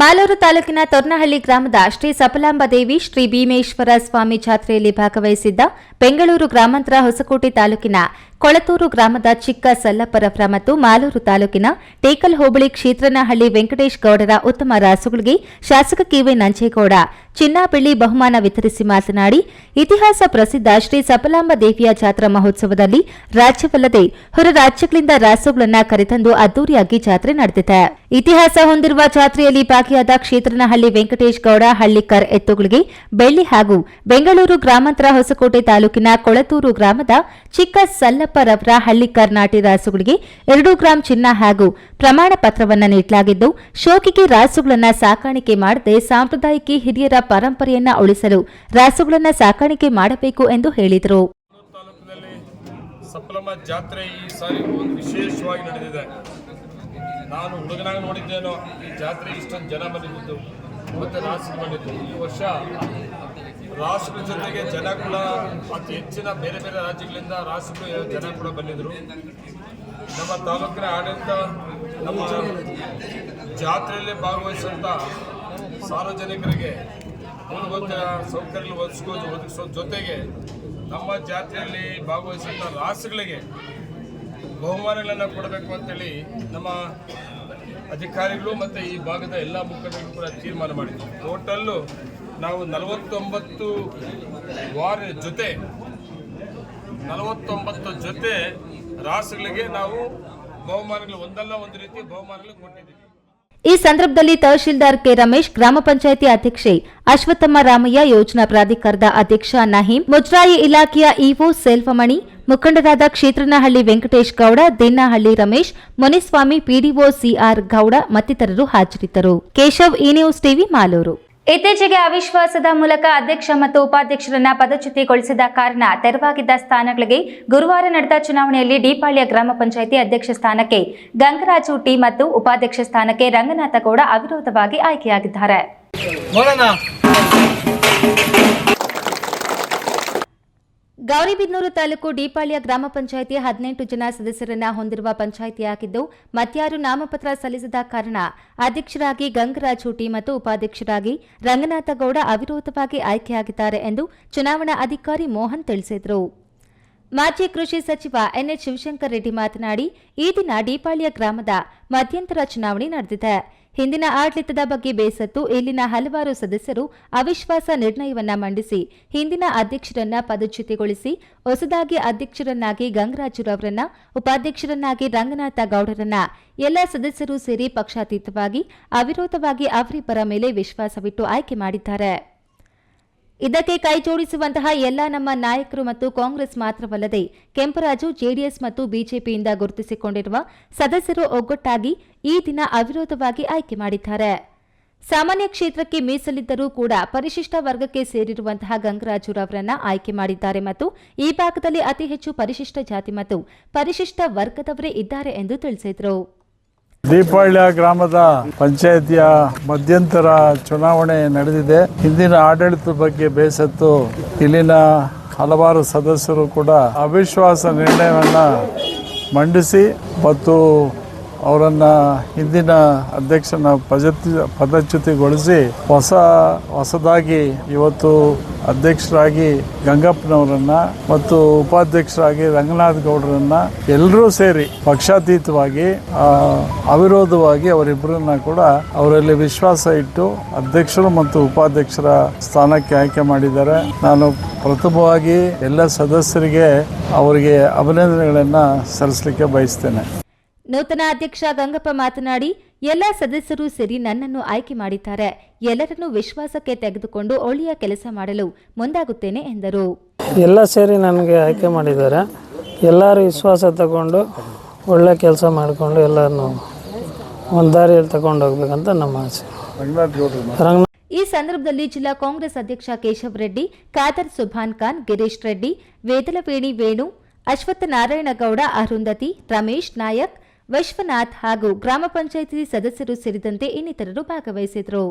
ಮಾಲೂರು ತಾಲೂಕಿನ ತೊರ್ನಹಳ್ಳಿ ಗ್ರಾಮದ ಶ್ರೀ ಸಫಲಾಂಬದೇವಿ ಶ್ರೀ ಭೀಮೇಶ್ವರ ಸ್ವಾಮಿ ಜಾತ್ರೆಯಲ್ಲಿ ಭಾಗವಹಿಸಿದ್ದ ಬೆಂಗಳೂರು ಗ್ರಾಮಾಂತರ ಹೊಸಕೋಟೆ ತಾಲೂಕಿನ ಕೊಳತೂರು ಗ್ರಾಮದ ಚಿಕ್ಕ ಸಲ್ಲಪ್ಪರವರ ಮತ್ತು ಮಾಲೂರು ತಾಲೂಕಿನ ಟೇಕಲ್ ಹೋಬಳಿ ಕ್ಷೇತ್ರನಹಳ್ಳಿ ವೆಂಕಟೇಶ್ ಗೌಡರ ಉತ್ತಮ ರಾಸುಗಳಿಗೆ ಶಾಸಕ ಕೆವೈ ನಂಜೇಗೌಡ ಚಿನ್ನ ಬೆಳ್ಳಿ ಬಹುಮಾನ ವಿತರಿಸಿ ಮಾತನಾಡಿ, ಇತಿಹಾಸ ಪ್ರಸಿದ್ಧ ಶ್ರೀ ಸಫಲಾಂಬ ದೇವಿಯ ಜಾತ್ರಾ ಮಹೋತ್ಸವದಲ್ಲಿ ರಾಜ್ಯವಲ್ಲದೆ ಹೊರ ರಾಜ್ಯಗಳಿಂದ ರಾಸುಗಳನ್ನು ಕರೆತಂದು ಅದ್ದೂರಿಯಾಗಿ ಜಾತ್ರೆ ನಡೆದಿದೆ. ಇತಿಹಾಸ ಹೊಂದಿರುವ ಜಾತ್ರೆಯಲ್ಲಿ ಭಾಗಿಯಾದ ಕ್ಷೇತ್ರನಹಳ್ಳಿ ವೆಂಕಟೇಶ್ ಗೌಡ ಹಳ್ಳಿಕರ್ ಎತ್ತುಗಳಿಗೆ ಬೆಳ್ಳಿ ಹಾಗೂ ಬೆಂಗಳೂರು ಗ್ರಾಮಾಂತರ ಹೊಸಕೋಟೆ ತಾಲೂಕಿನ ಕೊಳತೂರು ಗ್ರಾಮದ ಚಿಕ್ಕ ಸಲ್ಲಪ್ಪರವರ ಹಳ್ಳಿಕರ್ ನಾಟಿ ರಾಸುಗಳಿಗೆ 2 ಗ್ರಾಂ ಚಿನ್ನ ಹಾಗೂ ಪ್ರಮಾಣ ಪತ್ರವನ್ನು ನೀಡಲಾಗಿದ್ದು, ಶೋಕಿಗೆ ರಾಸುಗಳನ್ನು ಸಾಕಾಣಿಕೆ ಮಾಡದೆ ಸಾಂಪ್ರದಾಯಿಕ ಹಿರಿಯರ ಪರಂಪರೆಯನ್ನ ಉಳಿಸಲು ರಾಸುಗಳನ್ನು ಸಾಕಾಣಿಕೆ ಮಾಡಬೇಕು ಎಂದು ಹೇಳಿದರು. ಸಫಲಮ್ಮ ಜಾತ್ರೆ ಈ ಸಾರಿ ಒಂದು ವಿಶೇಷವಾಗಿ ನಡೆದಿದೆ. ನಾನು ಹುಡುಗನಾಗ ನೋಡಿದ್ದೇನೋ ಈ ಜಾತ್ರೆ ಇಷ್ಟೊಂದು ಜನ ಬಂದಿದ್ದು ಮತ್ತೆ ರಾಸು ಬಂದಿದ್ದು. ಈ ವರ್ಷ ರಾಷ್ಟ್ರದ ಜೊತೆಗೆ ಜನ ಕೂಡ ಅತಿ ಹೆಚ್ಚಿನ ಬೇರೆ ಬೇರೆ ರಾಜ್ಯಗಳಿಂದ ರಾಷ್ಟ್ರಗಳು ಜನ ಕೂಡ ಬಂದಿದ್ದರು. ನಮ್ಮ ತಾಲೂಕಿನ ಆಡಳಿತ ನಮ್ಮ ಜಾತ್ರೆಯಲ್ಲಿ ಭಾಗವಹಿಸುವಂಥ ಸಾರ್ವಜನಿಕರಿಗೆ ಮೂಲಭೂತ ಸೌಕರ್ಯ ಒದಗಿಸೋ ಜೊತೆಗೆ ನಮ್ಮ ಜಾತ್ರೆಯಲ್ಲಿ ಭಾಗವಹಿಸುವಂಥ ರಾಷ್ಟ್ರಗಳಿಗೆ ಬಹುಮಾನಗಳನ್ನು ಕೊಡಬೇಕು ಅಂತೇಳಿ ನಮ್ಮ ಅಧಿಕಾರಿಗಳು ಮತ್ತು ಈ ಭಾಗದ ಎಲ್ಲ ಮುಖಂಡರು ಕೂಡ ತೀರ್ಮಾನ ಮಾಡಿದ್ವಿ. ಟೋಟಲ್ಲು ನಾವು 49 ಜೊತೆ ರಾಷ್ಟ್ರಗಳಿಗೆ ನಾವು ಬಹುಮಾನಗಳು ಒಂದಲ್ಲ ಒಂದು ರೀತಿ ಬಹುಮಾನಗಳು ಕೊಟ್ಟಿದ್ದೀವಿ. ಈ ಸಂದರ್ಭದಲ್ಲಿ ತಹಶೀಲ್ದಾರ್ ಕೆ ರಮೇಶ್, ಗ್ರಾಮ ಪಂಚಾಯಿತಿ ಅಧ್ಯಕ್ಷೆ ಅಶ್ವತ್ಥಮ್ಮ ರಾಮಯ್ಯ, ಯೋಜನಾ ಪ್ರಾಧಿಕಾರದ ಅಧ್ಯಕ್ಷ ನಹೀಂ, ಮುಜರಾಯಿ ಇಲಾಖೆಯ ಇಒ ಸೆಲ್ವಮಣಿ, ಮುಖಂಡರಾದ ಕ್ಷೇತ್ರನಹಳ್ಳಿ ವೆಂಕಟೇಶ್ ಗೌಡ, ದಿನ್ನಹಳ್ಳಿ ರಮೇಶ್, ಮುನಿಸ್ವಾಮಿ, ಪಿಡಿಒ ಸಿಆರ್ ಗೌಡ ಮತ್ತಿತರರು ಹಾಜರಿದ್ದರು. Keshav, E news TV, Malur. ಇತ್ತೀಚೆಗೆ ಅವಿಶ್ವಾಸದ ಮೂಲಕ ಅಧ್ಯಕ್ಷ ಮತ್ತು ಉಪಾಧ್ಯಕ್ಷರನ್ನ ಪದಚ್ಯುತಿಗೊಳಿಸಿದ ಕಾರಣ ತೆರವಾಗಿದ್ದ ಸ್ಥಾನಗಳಿಗೆ ಗುರುವಾರ ನಡೆದ ಚುನಾವಣೆಯಲ್ಲಿ ಡಿಪಾಳ್ಯ ಗ್ರಾಮ ಪಂಚಾಯಿತಿ ಅಧ್ಯಕ್ಷ ಸ್ಥಾನಕ್ಕೆ ಗಂಗರಾಜು ಟಿ ಮತ್ತು ಉಪಾಧ್ಯಕ್ಷ ಸ್ಥಾನಕ್ಕೆ ರಂಗನಾಥಗೌಡ ಅವಿರೋಧವಾಗಿ ಆಯ್ಕೆಯಾಗಿದ್ದಾರೆ. ಗೌರಿಬಿದನೂರು ತಾಲೂಕು ಡಿಪಾಳ್ಯ ಗ್ರಾಮ ಪಂಚಾಯಿತಿ 18 ಜನ ಸದಸ್ಯರನ್ನ ಹೊಂದಿರುವ ಪಂಚಾಯಿತಿಯಾಗಿದ್ದು, ಮತ್ಯಾರು ನಾಮಪತ್ರ ಸಲ್ಲಿಸದ ಕಾರಣ ಅಧ್ಯಕ್ಷರಾಗಿ ಗಂಗರಾಜ್ ಹುಟಿ ಮತ್ತು ಉಪಾಧ್ಯಕ್ಷರಾಗಿ ರಂಗನಾಥಗೌಡ ಅವಿರೋಧವಾಗಿ ಆಯ್ಕೆಯಾಗಿದ್ದಾರೆ ಎಂದು ಚುನಾವಣಾ ಅಧಿಕಾರಿ ಮೋಹನ್ ತಿಳಿಸಿದರು. ಮಾಜಿ ಕೃಷಿ ಸಚಿವ ಎನ್ಎಚ್ ಶಿವಶಂಕರ್ ರೆಡ್ಡಿ ಮಾತನಾಡಿ, ಈ ದಿನ ಡಿಪಾಳ್ಯ ಗ್ರಾಮದ ಮಧ್ಯಂತರ ಚುನಾವಣೆ ನಡೆದಿದೆ. ಹಿಂದಿನ ಆಡಳಿತದ ಬಗ್ಗೆ ಬೇಸತ್ತು ಇಲ್ಲಿನ ಹಲವಾರು ಸದಸ್ಯರು ಅವಿಶ್ವಾಸ ನಿರ್ಣಯವನ್ನ ಮಂಡಿಸಿ ಹಿಂದಿನ ಅಧ್ಯಕ್ಷರನ್ನ ಪದಚ್ಯುತಿಗೊಳಿಸಿ ಹೊಸದಾಗಿ ಅಧ್ಯಕ್ಷರನ್ನಾಗಿ ಗಂಗರಾಜುರವರನ್ನ, ಉಪಾಧ್ಯಕ್ಷರನ್ನಾಗಿ ರಂಗನಾಥ ಗೌಡರನ್ನ ಎಲ್ಲ ಸದಸ್ಯರು ಸೇರಿ ಪಕ್ಷಾತೀತವಾಗಿ ಅವಿರೋಧವಾಗಿ ಅವರಿಬ್ಬರ ಮೇಲೆ ವಿಶ್ವಾಸವಿಟ್ಟು ಆಯ್ಕೆ ಮಾಡಿದ್ದಾರೆ. ಇದಕ್ಕೆ ಕೈಜೋಡಿಸುವಂತಹ ಎಲ್ಲ ನಮ್ಮ ನಾಯಕರು ಮತ್ತು ಕಾಂಗ್ರೆಸ್ ಮಾತ್ರವಲ್ಲದೆ ಕೆಂಪರಾಜು, ಜೆಡಿಎಸ್ ಮತ್ತು ಬಿಜೆಪಿಯಿಂದ ಗುರುತಿಸಿಕೊಂಡಿರುವ ಸದಸ್ಯರು ಒಗ್ಗಟ್ಟಾಗಿ ಈ ದಿನ ಅವಿರೋಧವಾಗಿ ಆಯ್ಕೆ ಮಾಡಿದ್ದಾರೆ. ಸಾಮಾನ್ಯ ಕ್ಷೇತ್ರಕ್ಕೆ ಮೀಸಲಿದ್ದರೂ ಕೂಡ ಪರಿಶಿಷ್ಟ ವರ್ಗಕ್ಕೆ ಸೇರಿರುವಂತಹ ಗಂಗರಾಜುರವರನ್ನ ಆಯ್ಕೆ ಮಾಡಿದ್ದಾರೆ ಮತ್ತು ಈ ಭಾಗದಲ್ಲಿ ಅತಿ ಹೆಚ್ಚು ಪರಿಶಿಷ್ಟ ಜಾತಿ ಮತ್ತು ಪರಿಶಿಷ್ಟ ವರ್ಗದವರೇ ಇದ್ದಾರೆ ಎಂದು ತಿಳಿಸಿದರು. ದೀಪಾಳ್ಯ ಗ್ರಾಮದ ಪಂಚಾಯಿತಿಯ ಮಧ್ಯಂತರ ಚುನಾವಣೆ ನಡೆದಿದೆ. ಹಿಂದಿನ ಆಡಳಿತದ ಬಗ್ಗೆ ಬೇಸತ್ತು ಇಲ್ಲಿನ ಹಲವಾರು ಸದಸ್ಯರು ಕೂಡ ಅವಿಶ್ವಾಸ ನಿರ್ಣಯವನ್ನು ಮಂಡಿಸಿ ಮತ್ತು ಅವರನ್ನು ಹಿಂದಿನ ಅಧ್ಯಕ್ಷನ ಪದಚ್ಯುತಿಗೊಳಿಸಿ ಹೊಸದಾಗಿ ಇವತ್ತು ಅಧ್ಯಕ್ಷರಾಗಿ ಗಂಗಪ್ಪನವರನ್ನ ಮತ್ತು ಉಪಾಧ್ಯಕ್ಷರಾಗಿ ರಂಗನಾಥ್ ಗೌಡರನ್ನ ಎಲ್ಲರೂ ಸೇರಿ ಪಕ್ಷಾತೀತವಾಗಿ ಅವಿರೋಧವಾಗಿ ಅವರಿಬ್ಬರನ್ನ ಕೂಡ ಅವರಲ್ಲಿ ವಿಶ್ವಾಸ ಇಟ್ಟು ಅಧ್ಯಕ್ಷರು ಮತ್ತು ಉಪಾಧ್ಯಕ್ಷರ ಸ್ಥಾನಕ್ಕೆ ಆಯ್ಕೆ ಮಾಡಿದ್ದಾರೆ. ನಾನು ಪ್ರಥಮವಾಗಿ ಎಲ್ಲ ಸದಸ್ಯರಿಗೆ ಅವರಿಗೆ ಅಭಿನಂದನೆಗಳನ್ನು ಸಲ್ಲಿಸಲಿಕ್ಕೆ ಬಯಸ್ತೇನೆ. ನೂತನ ಅಧ್ಯಕ್ಷ ಗಂಗಪ್ಪ ಮಾತನಾಡಿ, ಎಲ್ಲ ಸದಸ್ಯರು ಸೇರಿ ನನ್ನನ್ನು ಆಯ್ಕೆ ಮಾಡಿದ್ದಾರೆ. ಎಲ್ಲರನ್ನೂ ವಿಶ್ವಾಸಕ್ಕೆ ತೆಗೆದುಕೊಂಡು ಒಳ್ಳೆಯ ಕೆಲಸ ಮಾಡಲು ಮುಂದಾಗುತ್ತೇನೆ ಎಂದರು. ಎಲ್ಲ ಸೇರಿ ನನಗೆ ಆಯ್ಕೆ ಮಾಡಿದ್ದಾರೆ. ಎಲ್ಲರೂ ವಿಶ್ವಾಸ ತಗೊಂಡು ಒಳ್ಳೆ ಕೆಲಸ ಮಾಡಿಕೊಂಡು ಎಲ್ಲರನ್ನು ಒಂದು ದಾರಿಯಲ್ಲಿ ತಗೊಂಡು ಹೋಗ್ಬೇಕಂತ ನಮ್ಮ ಆಸೆ. ಈ ಸಂದರ್ಭದಲ್ಲಿ ಜಿಲ್ಲಾ ಕಾಂಗ್ರೆಸ್ ಅಧ್ಯಕ್ಷ ಕೇಶವ್ ರೆಡ್ಡಿ, ಖಾದರ್ ಸುಭಾನ್ ಖಾನ್, ಗಿರೀಶ್ ರೆಡ್ಡಿ, ವೇದಲವೇಣಿ ವೇಣು, ಅಶ್ವತ್ಥ ನಾರಾಯಣಗೌಡ, ಅರುಂಧತಿ, ರಮೇಶ್ ನಾಯಕ್, ವಿಶ್ವನಾಥ್ ಹಾಗೂ ಗ್ರಾಮ ಪಂಚಾಯಿತಿ ಸದಸ್ಯರು ಸೇರಿದಂತೆ ಇನ್ನಿತರರು ಭಾಗವಹಿಸಿದರು.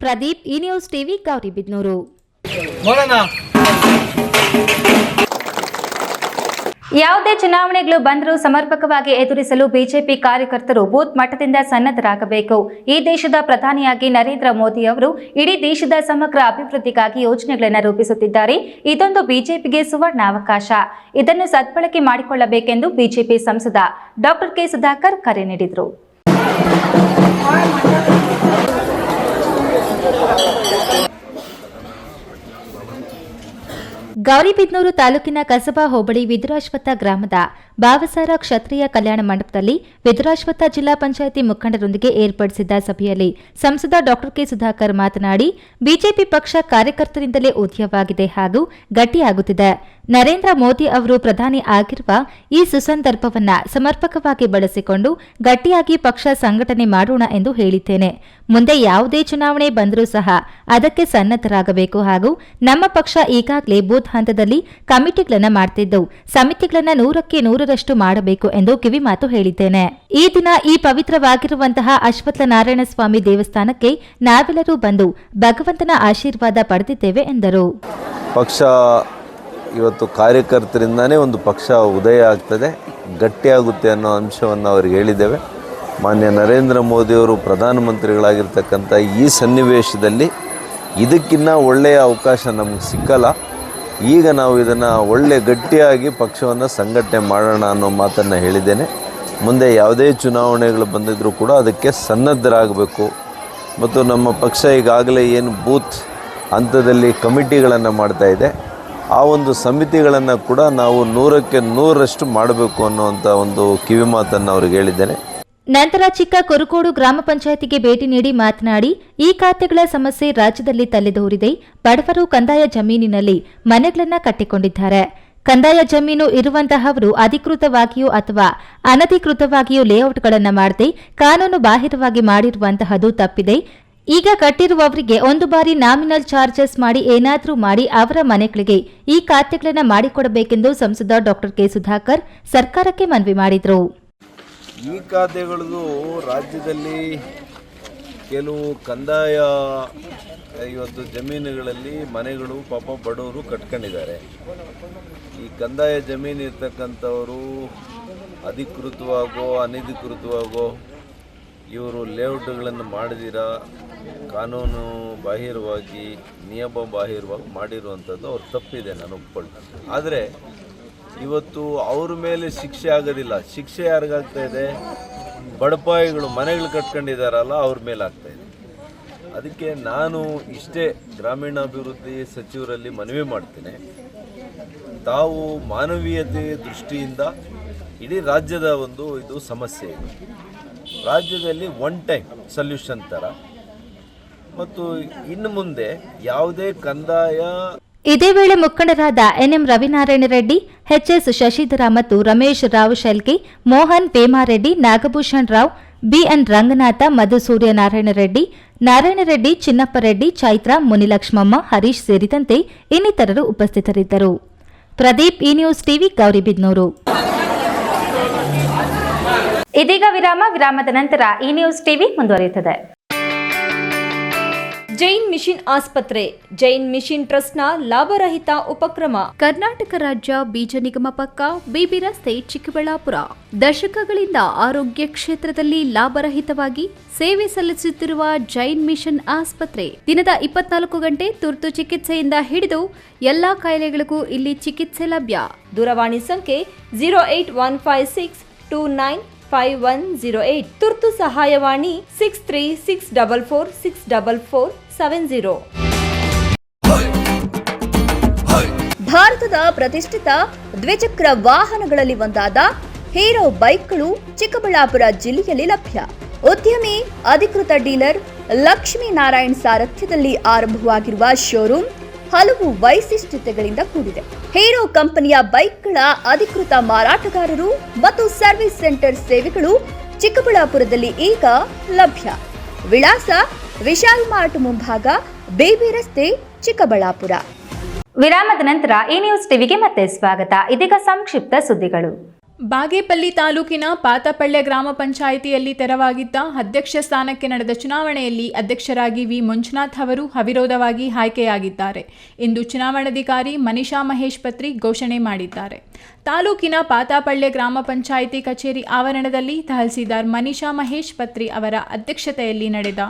Pradeep, E news TV, Gauribidanur. ಯಾವುದೇ ಚುನಾವಣೆಗಳು ಬಂದರೂ ಸಮರ್ಪಕವಾಗಿ ಎದುರಿಸಲು ಬಿಜೆಪಿ ಕಾರ್ಯಕರ್ತರು ಬೂತ್ ಮಟ್ಟದಿಂದ ಸನ್ನದ್ಧರಾಗಬೇಕು. ಈ ದೇಶದ ಪ್ರಧಾನಿಯಾಗಿ ನರೇಂದ್ರ ಮೋದಿ ಅವರು ಇಡೀ ದೇಶದ ಸಮಗ್ರ ಅಭಿವೃದ್ಧಿಗಾಗಿ ಯೋಜನೆಗಳನ್ನು ರೂಪಿಸುತ್ತಿದ್ದಾರೆ. ಇದೊಂದು ಬಿಜೆಪಿಗೆ ಸುವರ್ಣಾವಕಾಶ. ಇದನ್ನು ಸದ್ಬಳಕೆ ಮಾಡಿಕೊಳ್ಳಬೇಕೆಂದು ಬಿಜೆಪಿ ಸಂಸದ ಡಾಕ್ಟರ್ ಕೆ ಸುಧಾಕರ್ ಕರೆ ನೀಡಿದರು. ಗೌರಿಬಿದನೂರು ತಾಲೂಕಿನ ಕಸಬಾ ಹೋಬಳಿ ವಿದುರಾಶ್ವತ್ಥ ಗ್ರಾಮದ ಬಾವಸಾರ ಕ್ಷತ್ರಿಯ ಕಲ್ಯಾಣ ಮಂಟಪದಲ್ಲಿ ವಿದುರಾಶ್ವತ್ಥ ಜಿಲ್ಲಾ ಪಂಚಾಯಿತಿ ಮುಖಂಡರೊಂದಿಗೆ ಏರ್ಪಡಿಸಿದ್ದ ಸಭೆಯಲ್ಲಿ ಸಂಸದ ಡಾಕ್ಟರ್ ಕೆ ಸುಧಾಕರ್ ಮಾತನಾಡಿ, ಬಿಜೆಪಿ ಪಕ್ಷ ಕಾರ್ಯಕರ್ತರಿಂದಲೇ ಉದಯವಾಗಿದೆ ಹಾಗೂ ಗಟ್ಟಿಯಾಗುತ್ತಿದೆ. ನರೇಂದ್ರ ಮೋದಿ ಅವರು ಪ್ರಧಾನಿ ಆಗಿರುವ ಈ ಸುಸಂದರ್ಭವನ್ನ ಸಮರ್ಪಕವಾಗಿ ಬಳಸಿಕೊಂಡು ಗಟ್ಟಿಯಾಗಿ ಪಕ್ಷ ಸಂಘಟನೆ ಮಾಡೋಣ ಎಂದು ಹೇಳಿದ್ದೇನೆ. ಮುಂದೆ ಯಾವುದೇ ಚುನಾವಣೆ ಬಂದರೂ ಸಹ ಅದಕ್ಕೆ ಸನ್ನದ್ಧರಾಗಬೇಕು ಹಾಗೂ ನಮ್ಮ ಪಕ್ಷ ಈಗಾಗಲೇ ಬೂತ್ ಹಂತದಲ್ಲಿ ಕಮಿಟಿಗಳನ್ನು ಮಾಡ್ತಿದ್ದು, ಸಮಿತಿಗಳನ್ನು 100ಕ್ಕೆ 100 100ರಷ್ಟು ಮಾಡಬೇಕು ಎಂದು ಕಿವಿಮಾತು ಹೇಳಿದ್ದೇನೆ. ಈ ದಿನ ಈ ಪವಿತ್ರವಾಗಿರುವಂತಹ ಅಶ್ವತ್ಥ ನಾರಾಯಣ ಸ್ವಾಮಿ ದೇವಸ್ಥಾನಕ್ಕೆ ನಾವೆಲ್ಲರೂ ಬಂದು ಭಗವಂತನ ಆಶೀರ್ವಾದ ಪಡೆದಿದ್ದೇವೆ ಎಂದರು. ಪಕ್ಷ ಇವತ್ತು ಕಾರ್ಯಕರ್ತರಿಂದಾನೇ ಒಂದು ಪಕ್ಷ ಉದಯ ಆಗ್ತದೆ, ಗಟ್ಟಿಯಾಗುತ್ತೆ ಅನ್ನೋ ಅಂಶವನ್ನು ಅವ್ರಿಗೆ ಹೇಳಿದ್ದೇವೆ. ಮಾನ್ಯ ನರೇಂದ್ರ ಮೋದಿಯವರು ಪ್ರಧಾನಮಂತ್ರಿಗಳಾಗಿರ್ತಕ್ಕಂಥ ಈ ಸನ್ನಿವೇಶದಲ್ಲಿ ಇದಕ್ಕಿನ್ನ ಒಳ್ಳೆಯ ಅವಕಾಶ ನಮಗೆ ಸಿಕ್ಕಲ್ಲ. ಈಗ ನಾವು ಇದನ್ನು ಒಳ್ಳೆ ಗಟ್ಟಿಯಾಗಿ ಪಕ್ಷವನ್ನು ಸಂಘಟನೆ ಮಾಡೋಣ ಅನ್ನೋ ಮಾತನ್ನು ಹೇಳಿದ್ದೇನೆ. ಮುಂದೆ ಯಾವುದೇ ಚುನಾವಣೆಗಳು ಬಂದಿದ್ದರೂ ಕೂಡ ಅದಕ್ಕೆ ಸನ್ನದ್ಧರಾಗಬೇಕು. ಮತ್ತು ನಮ್ಮ ಪಕ್ಷ ಈಗಾಗಲೇ ಏನು ಬೂತ್ ಹಂತದಲ್ಲಿ ಕಮಿಟಿಗಳನ್ನು ಮಾಡ್ತಾ ಇದೆ, ಆ ಒಂದು ಸಮಿತಿಗಳನ್ನು ಕೂಡ ನಾವು 100ಕ್ಕೆ 100ರಷ್ಟು ಮಾಡಬೇಕು ಅನ್ನುವಂಥ ಒಂದು ಕಿವಿಮಾತನ್ನು ಅವ್ರಿಗೆ ಹೇಳಿದ್ದೇನೆ. ನಂತರ ಚಿಕ್ಕ ಕುರುಕೋಡು ಗ್ರಾಮ ಪಂಚಾಯಿತಿಗೆ ಭೇಟಿ ನೀಡಿ ಮಾತನಾಡಿ, ಈ ಖಾತೆಗಳ ಸಮಸ್ಯೆ ರಾಜ್ಯದಲ್ಲಿ ತಲೆದೋರಿದೆ. ಬಡವರು ಕಂದಾಯ ಜಮೀನಿನಲ್ಲಿ ಮನೆಗಳನ್ನು ಕಟ್ಟಿಕೊಂಡಿದ್ದಾರೆ. ಕಂದಾಯ ಜಮೀನು ಇರುವಂತಹವರು ಅಧಿಕೃತವಾಗಿಯೂ ಅಥವಾ ಅನಧಿಕೃತವಾಗಿಯೂ ಲೇಔಟ್ಗಳನ್ನು ಮಾಡದೆ ಕಾನೂನು ಬಾಹಿರವಾಗಿ ಮಾಡಿರುವಂತಹದ್ದು ತಪ್ಪಿದೆ. ಈಗ ಕಟ್ಟಿರುವವರಿಗೆ ಒಂದು ಬಾರಿ ನಾಮಿನಲ್ ಚಾರ್ಜಸ್ ಮಾಡಿ ಏನಾದರೂ ಮಾಡಿ ಅವರ ಮನೆಗಳಿಗೆ ಈ ಖಾತೆಗಳನ್ನು ಮಾಡಿಕೊಡಬೇಕೆಂದು ಸಂಸದ ಡಾಕ್ಟರ್ ಕೆ ಸುಧಾಕರ್ ಸರ್ಕಾರಕ್ಕೆ ಮನವಿ ಮಾಡಿದರು. ಈ ಖಾತೆಗಳದು ರಾಜ್ಯದಲ್ಲಿ ಕೆಲವು ಕಂದಾಯ ಇವತ್ತು ಜಮೀನುಗಳಲ್ಲಿ ಮನೆಗಳು ಪಾಪ ಬಡವರು ಕಟ್ಕೊಂಡಿದ್ದಾರೆ. ಈ ಕಂದಾಯ ಜಮೀನು ಇರ್ತಕ್ಕಂಥವರು ಅಧಿಕೃತವಾಗೋ ಅನಧಿಕೃತವಾಗೋ ಇವರು ಲೇಔಟ್ಗಳನ್ನು ಮಾಡದಿರ ಕಾನೂನು ಬಾಹಿರವಾಗಿ ನಿಯಮ ಬಾಹಿರವಾಗಿ ಮಾಡಿರುವಂಥದ್ದು ಅವ್ರು ತಪ್ಪಿದೆ, ನಾನು ಒಪ್ಕೊಳ್ತೀನಿ. ಆದರೆ ಇವತ್ತು ಅವ್ರ ಮೇಲೆ ಶಿಕ್ಷೆ ಆಗೋದಿಲ್ಲ. ಶಿಕ್ಷೆ ಯಾರಿಗಾಗ್ತಾ ಇದೆ? ಬಡಪಾಯಿಗಳು ಮನೆಗಳು ಕಟ್ಕೊಂಡಿದ್ದಾರಲ್ಲ ಅವ್ರ ಮೇಲೆ ಆಗ್ತಾಯಿದೆ. ಅದಕ್ಕೆ ನಾನು ಇಷ್ಟೇ ಗ್ರಾಮೀಣಾಭಿವೃದ್ಧಿ ಸಚಿವರಲ್ಲಿ ಮನವಿ ಮಾಡ್ತೇನೆ, ತಾವು ಮಾನವೀಯತೆ ದೃಷ್ಟಿಯಿಂದ ಇಡೀ ರಾಜ್ಯದ ಒಂದು ಇದು ಸಮಸ್ಯೆ ಇದೆ. ರಾಜ್ಯದಲ್ಲಿ ಒನ್ ಟೈಮ್ ಸೊಲ್ಯೂಷನ್ ಥರ ಮತ್ತು ಇನ್ನು ಮುಂದೆ ಯಾವುದೇ ಕಂದಾಯ. ಇದೇ ವೇಳೆ ಮುಖಂಡರಾದ ಎನ್ಎಂ ರವಿನಾರಾಯಣ ರೆಡ್ಡಿ, ಎಚ್ಎಸ್ ಶಶಿಧರ ಮತ್ತು ರಮೇಶ್ ರಾವ್ ಶೆಲ್ಕೆ, ಮೋಹನ್ ಪೇಮಾರೆಡ್ಡಿ, ನಾಗಭೂಷಣ್ ರಾವ್, ಬಿಎನ್ ರಂಗನಾಥ, ಮಧುಸೂರ್ಯ ನಾರಾಯಣ ರೆಡ್ಡಿ, ಚಿನ್ನಪ್ಪ ರೆಡ್ಡಿ, ಚೈತ್ರ, ಮುನಿಲಕ್ಷ್ಮಮ್ಮ, ಹರೀಶ್ ಸೇರಿದಂತೆ ಇನ್ನಿತರರು ಉಪಸ್ಥಿತರಿದ್ದರು. ಪ್ರದೀಪ್, ಈ ನ್ಯೂಸ್ ಟಿವಿ, ಗೌರಿಬಿದನೂರು. ಇದೀಗ ವಿರಾಮದ ನಂತರ ಈ ನ್ಯೂಸ್ ಟಿವಿ ಮುಂದುವರಿಯುತ್ತದೆ. ಜೈನ್ ಮಿಷನ್ ಆಸ್ಪತ್ರೆ, ಜೈನ್ ಮಿಷನ್ ಟ್ರಸ್ಟ್ನ ಲಾಭರಹಿತ ಉಪಕ್ರಮ. ಕರ್ನಾಟಕ ರಾಜ್ಯ ಬೀಜ ನಿಗಮ ಪಕ್ಕ, ಬಿಬಿ ರಸ್ತೆ, ಚಿಕ್ಕಬಳ್ಳಾಪುರ. ದಶಕಗಳಿಂದ ಆರೋಗ್ಯ ಕ್ಷೇತ್ರದಲ್ಲಿ ಲಾಭರಹಿತವಾಗಿ ಸೇವೆ ಸಲ್ಲಿಸುತ್ತಿರುವ ಜೈನ್ ಮಿಷನ್ ಆಸ್ಪತ್ರೆ ದಿನದ 24 ಗಂಟೆ ತುರ್ತು ಚಿಕಿತ್ಸೆಯಿಂದ ಹಿಡಿದು ಎಲ್ಲಾ ಕಾಯಿಲೆಗಳಿಗೂ ಇಲ್ಲಿ ಚಿಕಿತ್ಸೆ ಲಭ್ಯ. ದೂರವಾಣಿ ಸಂಖ್ಯೆ 08156295108. ತುರ್ತು ಸಹಾಯವಾಣಿ 6364464470. ಭಾರತದ ಪ್ರತಿಷ್ಠಿತ ದ್ವಿಚಕ್ರ ವಾಹನಗಳಲ್ಲಿ ಒಂದಾದ ಹೀರೋ ಬೈಕ್ಗಳು ಚಿಕ್ಕಬಳ್ಳಾಪುರ ಜಿಲ್ಲೆಯಲ್ಲಿ ಲಭ್ಯ. ಉದ್ಯಮಿ ಅಧಿಕೃತ ಡೀಲರ್ ಲಕ್ಷ್ಮೀನಾರಾಯಣ್ ಸಾರಥ್ಯದಲ್ಲಿ ಆರಂಭವಾಗಿರುವ ಶೋರೂಮ್ ಹಲವು ವೈಶಿಷ್ಟ್ಯತೆಗಳಿಂದ ಕೂಡಿದೆ. ಹೀರೋ ಕಂಪನಿಯ ಬೈಕ್ಗಳ ಅಧಿಕೃತ ಮಾರಾಟಗಾರರು ಮತ್ತು ಸರ್ವಿಸ್ ಸೆಂಟರ್ ಸೇವೆಗಳು ಚಿಕ್ಕಬಳ್ಳಾಪುರದಲ್ಲಿ ಈಗ ಲಭ್ಯ. ವಿಳಾಸ ವಿಶಾಲ್ ಮಾರ್ಟ್ ಮುಂಭಾಗ, ಬೇಬಿ ರಸ್ತೆ, ಚಿಕ್ಕಬಳ್ಳಾಪುರ. ವಿರಾಮದ ನಂತರ ಈ ನ್ಯೂಸ್ ಟಿವಿಗೆ ಮತ್ತೆ ಸ್ವಾಗತ. ಇದೀಗ ಸಂಕ್ಷಿಪ್ತ ಸುದ್ದಿಗಳು. ಬಾಗೇಪಲ್ಲಿ ತಾಲೂಕಿನ ಪಾತಪಳ್ಯ ಗ್ರಾಮ ಪಂಚಾಯಿತಿಯಲ್ಲಿ ತೆರವಾಗಿದ್ದ ಅಧ್ಯಕ್ಷ ಸ್ಥಾನಕ್ಕೆ ನಡೆದ ಚುನಾವಣೆಯಲ್ಲಿ ಅಧ್ಯಕ್ಷರಾಗಿ ವಿ ಮಂಜುನಾಥ್ ಅವರು ಅವಿರೋಧವಾಗಿ ಆಯ್ಕೆಯಾಗಿದ್ದಾರೆ ಎಂದು ಚುನಾವಣಾಧಿಕಾರಿ ಮನಿಷಾ ಮಹೇಶ್ ಪತ್ರಿ ಘೋಷಣೆ ಮಾಡಿದ್ದಾರೆ. ತಾಲೂಕಿನ ಪಾತಪಳ್ಯ ಗ್ರಾಮ ಪಂಚಾಯಿತಿ ಕಚೇರಿ ಆವರಣದಲ್ಲಿ ತಹಸೀಲ್ದಾರ್ ಮನಿಷಾ ಮಹೇಶ್ ಪತ್ರಿ ಅವರ ಅಧ್ಯಕ್ಷತೆಯಲ್ಲಿ ನಡೆದ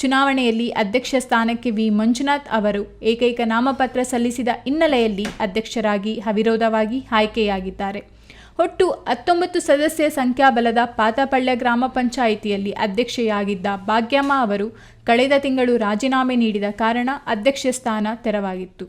ಚುನಾವಣೆಯಲ್ಲಿ ಅಧ್ಯಕ್ಷ ಸ್ಥಾನಕ್ಕೆ ವಿ ಮಂಜುನಾಥ್ ಅವರು ಏಕೈಕ ನಾಮಪತ್ರ ಸಲ್ಲಿಸಿದ ಹಿನ್ನೆಲೆಯಲ್ಲಿ ಅಧ್ಯಕ್ಷರಾಗಿ ಅವಿರೋಧವಾಗಿ ಆಯ್ಕೆಯಾಗಿದ್ದಾರೆ. ಒಟ್ಟು 19 ಸದಸ್ಯ ಸಂಖ್ಯಾಬಲದ ಪಾತಪಳ್ಯ ಗ್ರಾಮ ಪಂಚಾಯಿತಿಯಲ್ಲಿ ಅಧ್ಯಕ್ಷೆಯಾಗಿದ್ದ ಭಾಗ್ಯಮ್ಮ ಅವರು ಕಳೆದ ತಿಂಗಳು ರಾಜೀನಾಮೆ ನೀಡಿದ ಕಾರಣ ಅಧ್ಯಕ್ಷ ಸ್ಥಾನ ತೆರವಾಗಿತ್ತು.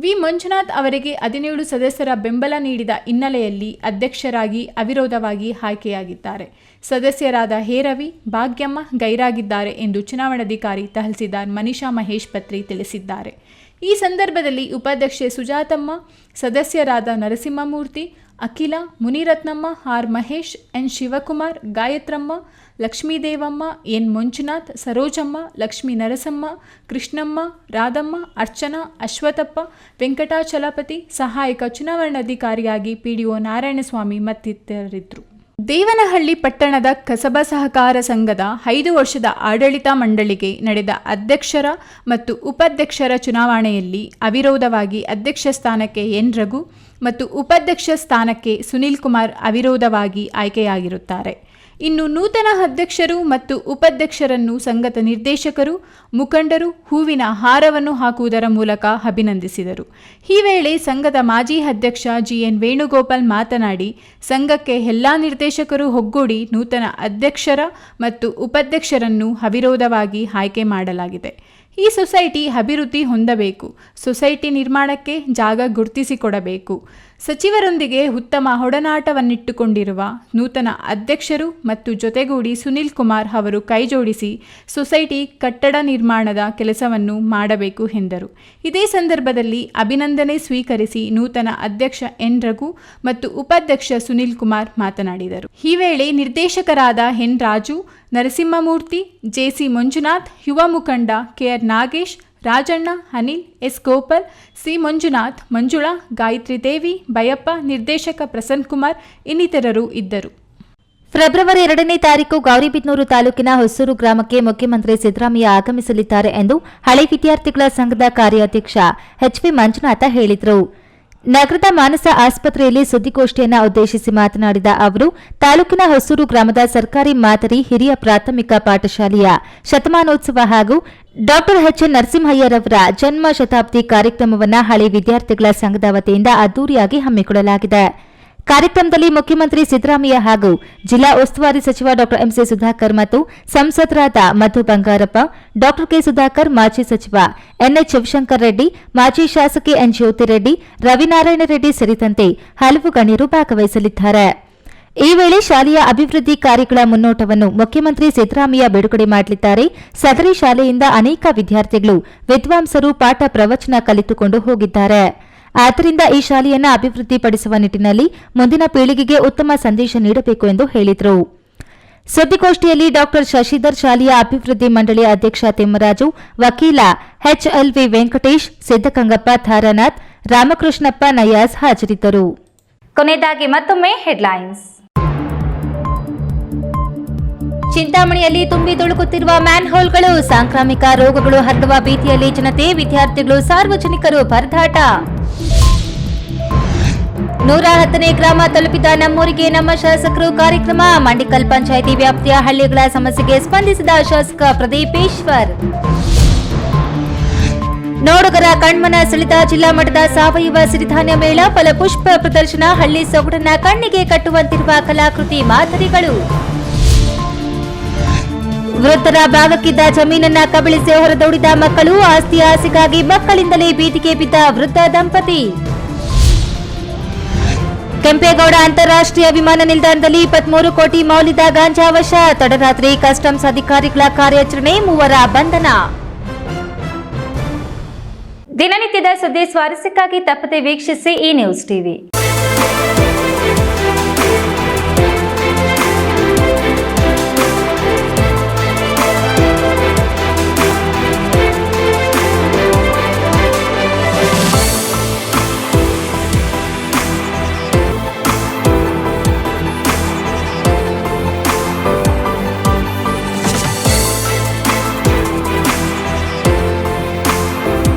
ವಿ ಮಂಜುನಾಥ್ ಅವರಿಗೆ 17 ಸದಸ್ಯರ ಬೆಂಬಲ ನೀಡಿದ ಹಿನ್ನೆಲೆಯಲ್ಲಿ ಅಧ್ಯಕ್ಷರಾಗಿ ಅವಿರೋಧವಾಗಿ ಆಯ್ಕೆಯಾಗಿದ್ದಾರೆ. ಸದಸ್ಯರಾದ ಹೇರವಿ, ಭಾಗ್ಯಮ್ಮ ಗೈರಾಗಿದ್ದಾರೆ ಎಂದು ಚುನಾವಣಾಧಿಕಾರಿ ತಹಸೀಲ್ದಾರ್ ಮನಿಷಾ ಮಹೇಶ್ ಪತ್ರಿ ತಿಳಿಸಿದ್ದಾರೆ. ಈ ಸಂದರ್ಭದಲ್ಲಿ ಉಪಾಧ್ಯಕ್ಷೆ ಸುಜಾತಮ್ಮ, ಸದಸ್ಯರಾದ Narasimhamurthy, Akhila, Munirathnamma, R Mahesh, N Shivakumar, Gayathramma, Lakshmidevamma, N Manjunath, Sarojamma, Lakshmi Narasamma, Krishnamma, Radhamma, Archana, Ashwathappa, Venkatachalapathi, ಸಹಾಯಕ ಚುನಾವಣಾಧಿಕಾರಿಯಾಗಿ ಪಿಡಿಒ ನಾರಾಯಣಸ್ವಾಮಿ ಮತ್ತಿತರರಿದ್ದರು. ದೇವನಹಳ್ಳಿ ಪಟ್ಟಣದ ಕಸಬಾ ಸಹಕಾರ ಸಂಘದ 5 ವರ್ಷದ ಆಡಳಿತ ಮಂಡಳಿಗೆ ನಡೆದ ಅಧ್ಯಕ್ಷರ ಮತ್ತು ಉಪಾಧ್ಯಕ್ಷರ ಚುನಾವಣೆಯಲ್ಲಿ ಅವಿರೋಧವಾಗಿ ಅಧ್ಯಕ್ಷ ಸ್ಥಾನಕ್ಕೆ ಎನ್ ರಘು ಮತ್ತು ಉಪಾಧ್ಯಕ್ಷ ಸ್ಥಾನಕ್ಕೆ ಸುನೀಲ್ ಕುಮಾರ್ ಅವಿರೋಧವಾಗಿ ಆಯ್ಕೆಯಾಗಿರುತ್ತಾರೆ. ಇನ್ನು ನೂತನ ಅಧ್ಯಕ್ಷರು ಮತ್ತು ಉಪಾಧ್ಯಕ್ಷರನ್ನು ಸಂಘದ ನಿರ್ದೇಶಕರು, ಮುಖಂಡರು ಹೂವಿನ ಹಾರವನ್ನು ಹಾಕುವುದರ ಮೂಲಕ ಅಭಿನಂದಿಸಿದರು. ಈ ವೇಳೆ ಸಂಘದ ಮಾಜಿ ಅಧ್ಯಕ್ಷ ಜಿಎನ್ ವೇಣುಗೋಪಾಲ್ ಮಾತನಾಡಿ, ಸಂಘಕ್ಕೆ ಎಲ್ಲ ನಿರ್ದೇಶಕರು ಒಗ್ಗೂಡಿ ನೂತನ ಅಧ್ಯಕ್ಷರ ಮತ್ತು ಉಪಾಧ್ಯಕ್ಷರನ್ನು ಅವಿರೋಧವಾಗಿ ಆಯ್ಕೆ ಮಾಡಲಾಗಿದೆ. ಈ ಸೊಸೈಟಿ ಅಭಿವೃದ್ಧಿ ಹೊಂದಬೇಕು, ಸೊಸೈಟಿ ನಿರ್ಮಾಣಕ್ಕೆ ಜಾಗ ಗುರುತಿಸಿಕೊಡಬೇಕು. ಸಚಿವರೊಂದಿಗೆ ಉತ್ತಮ ಒಡನಾಟವನ್ನಿಟ್ಟುಕೊಂಡಿರುವ ನೂತನ ಅಧ್ಯಕ್ಷರು ಮತ್ತು ಜೊತೆಗೂಡಿ ಸುನೀಲ್ ಕುಮಾರ್ ಅವರು ಕೈಜೋಡಿಸಿ ಸೊಸೈಟಿ ಕಟ್ಟಡ ನಿರ್ಮಾಣದ ಕೆಲಸವನ್ನು ಮಾಡಬೇಕು ಎಂದರು. ಇದೇ ಸಂದರ್ಭದಲ್ಲಿ ಅಭಿನಂದನೆ ಸ್ವೀಕರಿಸಿ ನೂತನ ಅಧ್ಯಕ್ಷ ಎನ್ ರಘು ಮತ್ತು ಉಪಾಧ್ಯಕ್ಷ ಸುನೀಲ್ ಕುಮಾರ್ ಮಾತನಾಡಿದರು. ಈ ವೇಳೆ ನಿರ್ದೇಶಕರಾದ ಎನ್ ರಾಜು, ನರಸಿಂಹಮೂರ್ತಿ, ಜೆಸಿ ಮಂಜುನಾಥ್, ಯುವ ಮುಖಂಡ KR Nagesh, Rajanna, Anil, S Gopal, C Manjunath, Manjula, Gayathri Devi, Bayappa, ನಿರ್ದೇಶಕ ಪ್ರಸನ್ನ ಕುಮಾರ್ ಇನ್ನಿತರರು ಇದ್ದರು. ಫೆಬ್ರವರಿ 2ನೇ ತಾರೀಕು ಗೌರಿಬಿದನೂರು ತಾಲೂಕಿನ ಹೊಸೂರು ಗ್ರಾಮಕ್ಕೆ ಮುಖ್ಯಮಂತ್ರಿ ಸಿದ್ದರಾಮಯ್ಯ ಆಗಮಿಸಲಿದ್ದಾರೆ ಎಂದು ಹಳೆ ವಿದ್ಯಾರ್ಥಿಗಳ ಸಂಘದ ಕಾರ್ಯಾಧ್ಯಕ್ಷ ಎಚ್ವಿ ಮಂಜುನಾಥ ಹೇಳಿದರು. ನಗರದ ಮಾನಸ ಆಸ್ಪತ್ರೆಯಲ್ಲಿ ಸುದ್ದಿಗೋಷ್ಠಿಯನ್ನು ಉದ್ದೇಶಿಸಿ ಮಾತನಾಡಿದ ಅವರು, ತಾಲೂಕಿನ ಹೊಸೂರು ಗ್ರಾಮದ ಸರ್ಕಾರಿ ಮಾದರಿ ಹಿರಿಯ ಪ್ರಾಥಮಿಕ ಪಾಠಶಾಲೆಯ ಶತಮಾನೋತ್ಸವ ಹಾಗೂ ಡಾ ಎಚ್ ಎನ್ ನರಸಿಂಹಯ್ಯರವರ ಜನ್ಮ ಶತಾಬ್ದಿ ಕಾರ್ಯಕ್ರಮವನ್ನು ಹಳೆ ವಿದ್ಯಾರ್ಥಿಗಳ ಸಂಘದ ವತಿಯಿಂದ ಅದ್ದೂರಿಯಾಗಿ ಹಮ್ಮಿಕೊಳ್ಳಲಾಗಿದೆ. ಕಾರ್ಯಕ್ರಮದಲ್ಲಿ ಮುಖ್ಯಮಂತ್ರಿ ಸಿದ್ದರಾಮಯ್ಯ ಹಾಗೂ ಜಿಲ್ಲಾ ಉಸ್ತುವಾರಿ ಸಚಿವ ಡಾ ಎಂಸಿ ಸುಧಾಕರ್ ಮತ್ತು ಸಂಸದರಾದ ಮಧು ಬಂಗಾರಪ್ಪ, ಡಾ ಕೆ ಸುಧಾಕರ್, ಮಾಜಿ ಸಚಿವ ಎನ್ಎಚ್ ಶಿವಶಂಕರ್ ರೆಡ್ಡಿ, ಮಾಜಿ ಶಾಸಕಿ ಎನ್ ಜ್ಯೋತಿರೆಡ್ಡಿ, ರವಿನಾರಾಯಣ ರೆಡ್ಡಿ ಸೇರಿದಂತೆ ಹಲವು ಗಣ್ಯರು ಭಾಗವಹಿಸಲಿದ್ದಾರೆ. ಈ ವೇಳೆ ಶಾಲೆಯ ಅಭಿವೃದ್ಧಿ ಕಾರ್ಯಗಳ ಮುನ್ನೋಟವನ್ನು ಮುಖ್ಯಮಂತ್ರಿ ಸಿದ್ದರಾಮಯ್ಯ ಬಿಡುಗಡೆ ಮಾಡಲಿದ್ದಾರೆ. ಸದರಿ ಶಾಲೆಯಿಂದ ಅನೇಕ ವಿದ್ಯಾರ್ಥಿಗಳು, ವಿದ್ವಾಂಸರು ಪಾಠ ಪ್ರವಚನ ಕಲಿತುಕೊಂಡು ಹೋಗಿದ್ದಾರೆ. ಆದ್ದರಿಂದ ಈ ಶಾಲೆಯನ್ನು ಅಭಿವೃದ್ಧಿಪಡಿಸುವ ನಿಟ್ಟಿನಲ್ಲಿ ಮುಂದಿನ ಪೀಳಿಗೆಗೆ ಉತ್ತಮ ಸಂದೇಶ ನೀಡಬೇಕು ಎಂದು ಹೇಳಿದರು. ಸುದ್ದಿಗೋಷ್ಠಿಯಲ್ಲಿ ಡಾ ಶಶಿಧರ್, ಶಾಲೆಯ ಅಭಿವೃದ್ಧಿ ಮಂಡಳಿ ಅಧ್ಯಕ್ಷ ತಿಮ್ಮರಾಜು, ವಕೀಲ ಎಚ್ಎಲ್ವಿ ವೆಂಕಟೇಶ್, ಸಿದ್ದಗಂಗಪ್ಪ, ತಾರಾನಾಥ್, ರಾಮಕೃಷ್ಣಪ್ಪ, ನಯಾಜ್ ಹಾಜರಿದ್ದರು. ಕೊನೆಯದಾಗಿ ಮತ್ತೊಮ್ಮೆ ಹೆಡ್ಲೈನ್ಸ್. ಚಿಂತಾಮಣಿಯಲ್ಲಿ ತುಂಬಿ ತುಳುಕುತ್ತಿರುವ ಮ್ಯಾನ್ಹೋಲ್ಗಳು, ಸಾಂಕ್ರಾಮಿಕ ರೋಗಗಳು ಹರಡುವ ಭೀತಿಯಲ್ಲಿ ಜನತೆ, ವಿದ್ಯಾರ್ಥಿಗಳು, ಸಾರ್ವಜನಿಕರು ಪರದಾಟ. 110ನೇ ಗ್ರಾಮ ತಲುಪಿದ ನಮ್ಮೂರಿಗೆ ನಮ್ಮ ಶಾಸಕರು ಕಾರ್ಯಕ್ರಮ. ಮಂಡಿಕಲ್ ಪಂಚಾಯಿತಿ ವ್ಯಾಪ್ತಿಯ ಹಳ್ಳಿಗಳ ಸಮಸ್ಯೆಗೆ ಸ್ಪಂದಿಸಿದ ಶಾಸಕ ಪ್ರದೀಪೇಶ್ವರ್. ನೋಡುಗರ ಕಣ್ಮನ ಸೆಳೆದ ಜಿಲ್ಲಾ ಮಟ್ಟದ ಸಾವಯವ ಸಿರಿಧಾನ್ಯ ಮೇಳ, ಫಲಪುಷ್ಪ ಪ್ರದರ್ಶನ, ಹಳ್ಳಿ ಸೊಗಡನ್ನ ಕಣ್ಣಿಗೆ ಕಟ್ಟುವಂತಿರುವ ಕಲಾಕೃತಿ ಮಾದರಿಗಳು. ವೃದ್ಧರ ಭಾಗಕ್ಕಿದ್ದ ಜಮೀನನ್ನ ಕಬಳಿಸಿ ಹೊರದೌಡಿದ ಮಕ್ಕಳು, ಆಸ್ತಿ ಆಸೆಗಾಗಿ ಮಕ್ಕಳಿಂದಲೇ ಬೀದಿಗೆ ಬಿದ್ದ ವೃದ್ಧ ದಂಪತಿ. ಕೆಂಪೇಗೌಡ ಅಂತಾರಾಷ್ಟ್ರೀಯ ವಿಮಾನ ನಿಲ್ದಾಣದಲ್ಲಿ 23 ಕೋಟಿ ಮೌಲ್ಯದ ಗಾಂಜಾ ವಶ, ತಡರಾತ್ರಿ ಕಸ್ಟಮ್ಸ್ ಅಧಿಕಾರಿಗಳ ಕಾರ್ಯಾಚರಣೆ, 3 ಬಂಧನ. ದಿನನಿತ್ಯದ ಸುದ್ದಿ ಸ್ವಾರಸ್ಯಕ್ಕಾಗಿ ತಪ್ಪದೆ ವೀಕ್ಷಿಸಿ ಈ ನ್ಯೂಸ್ ಟಿವಿ.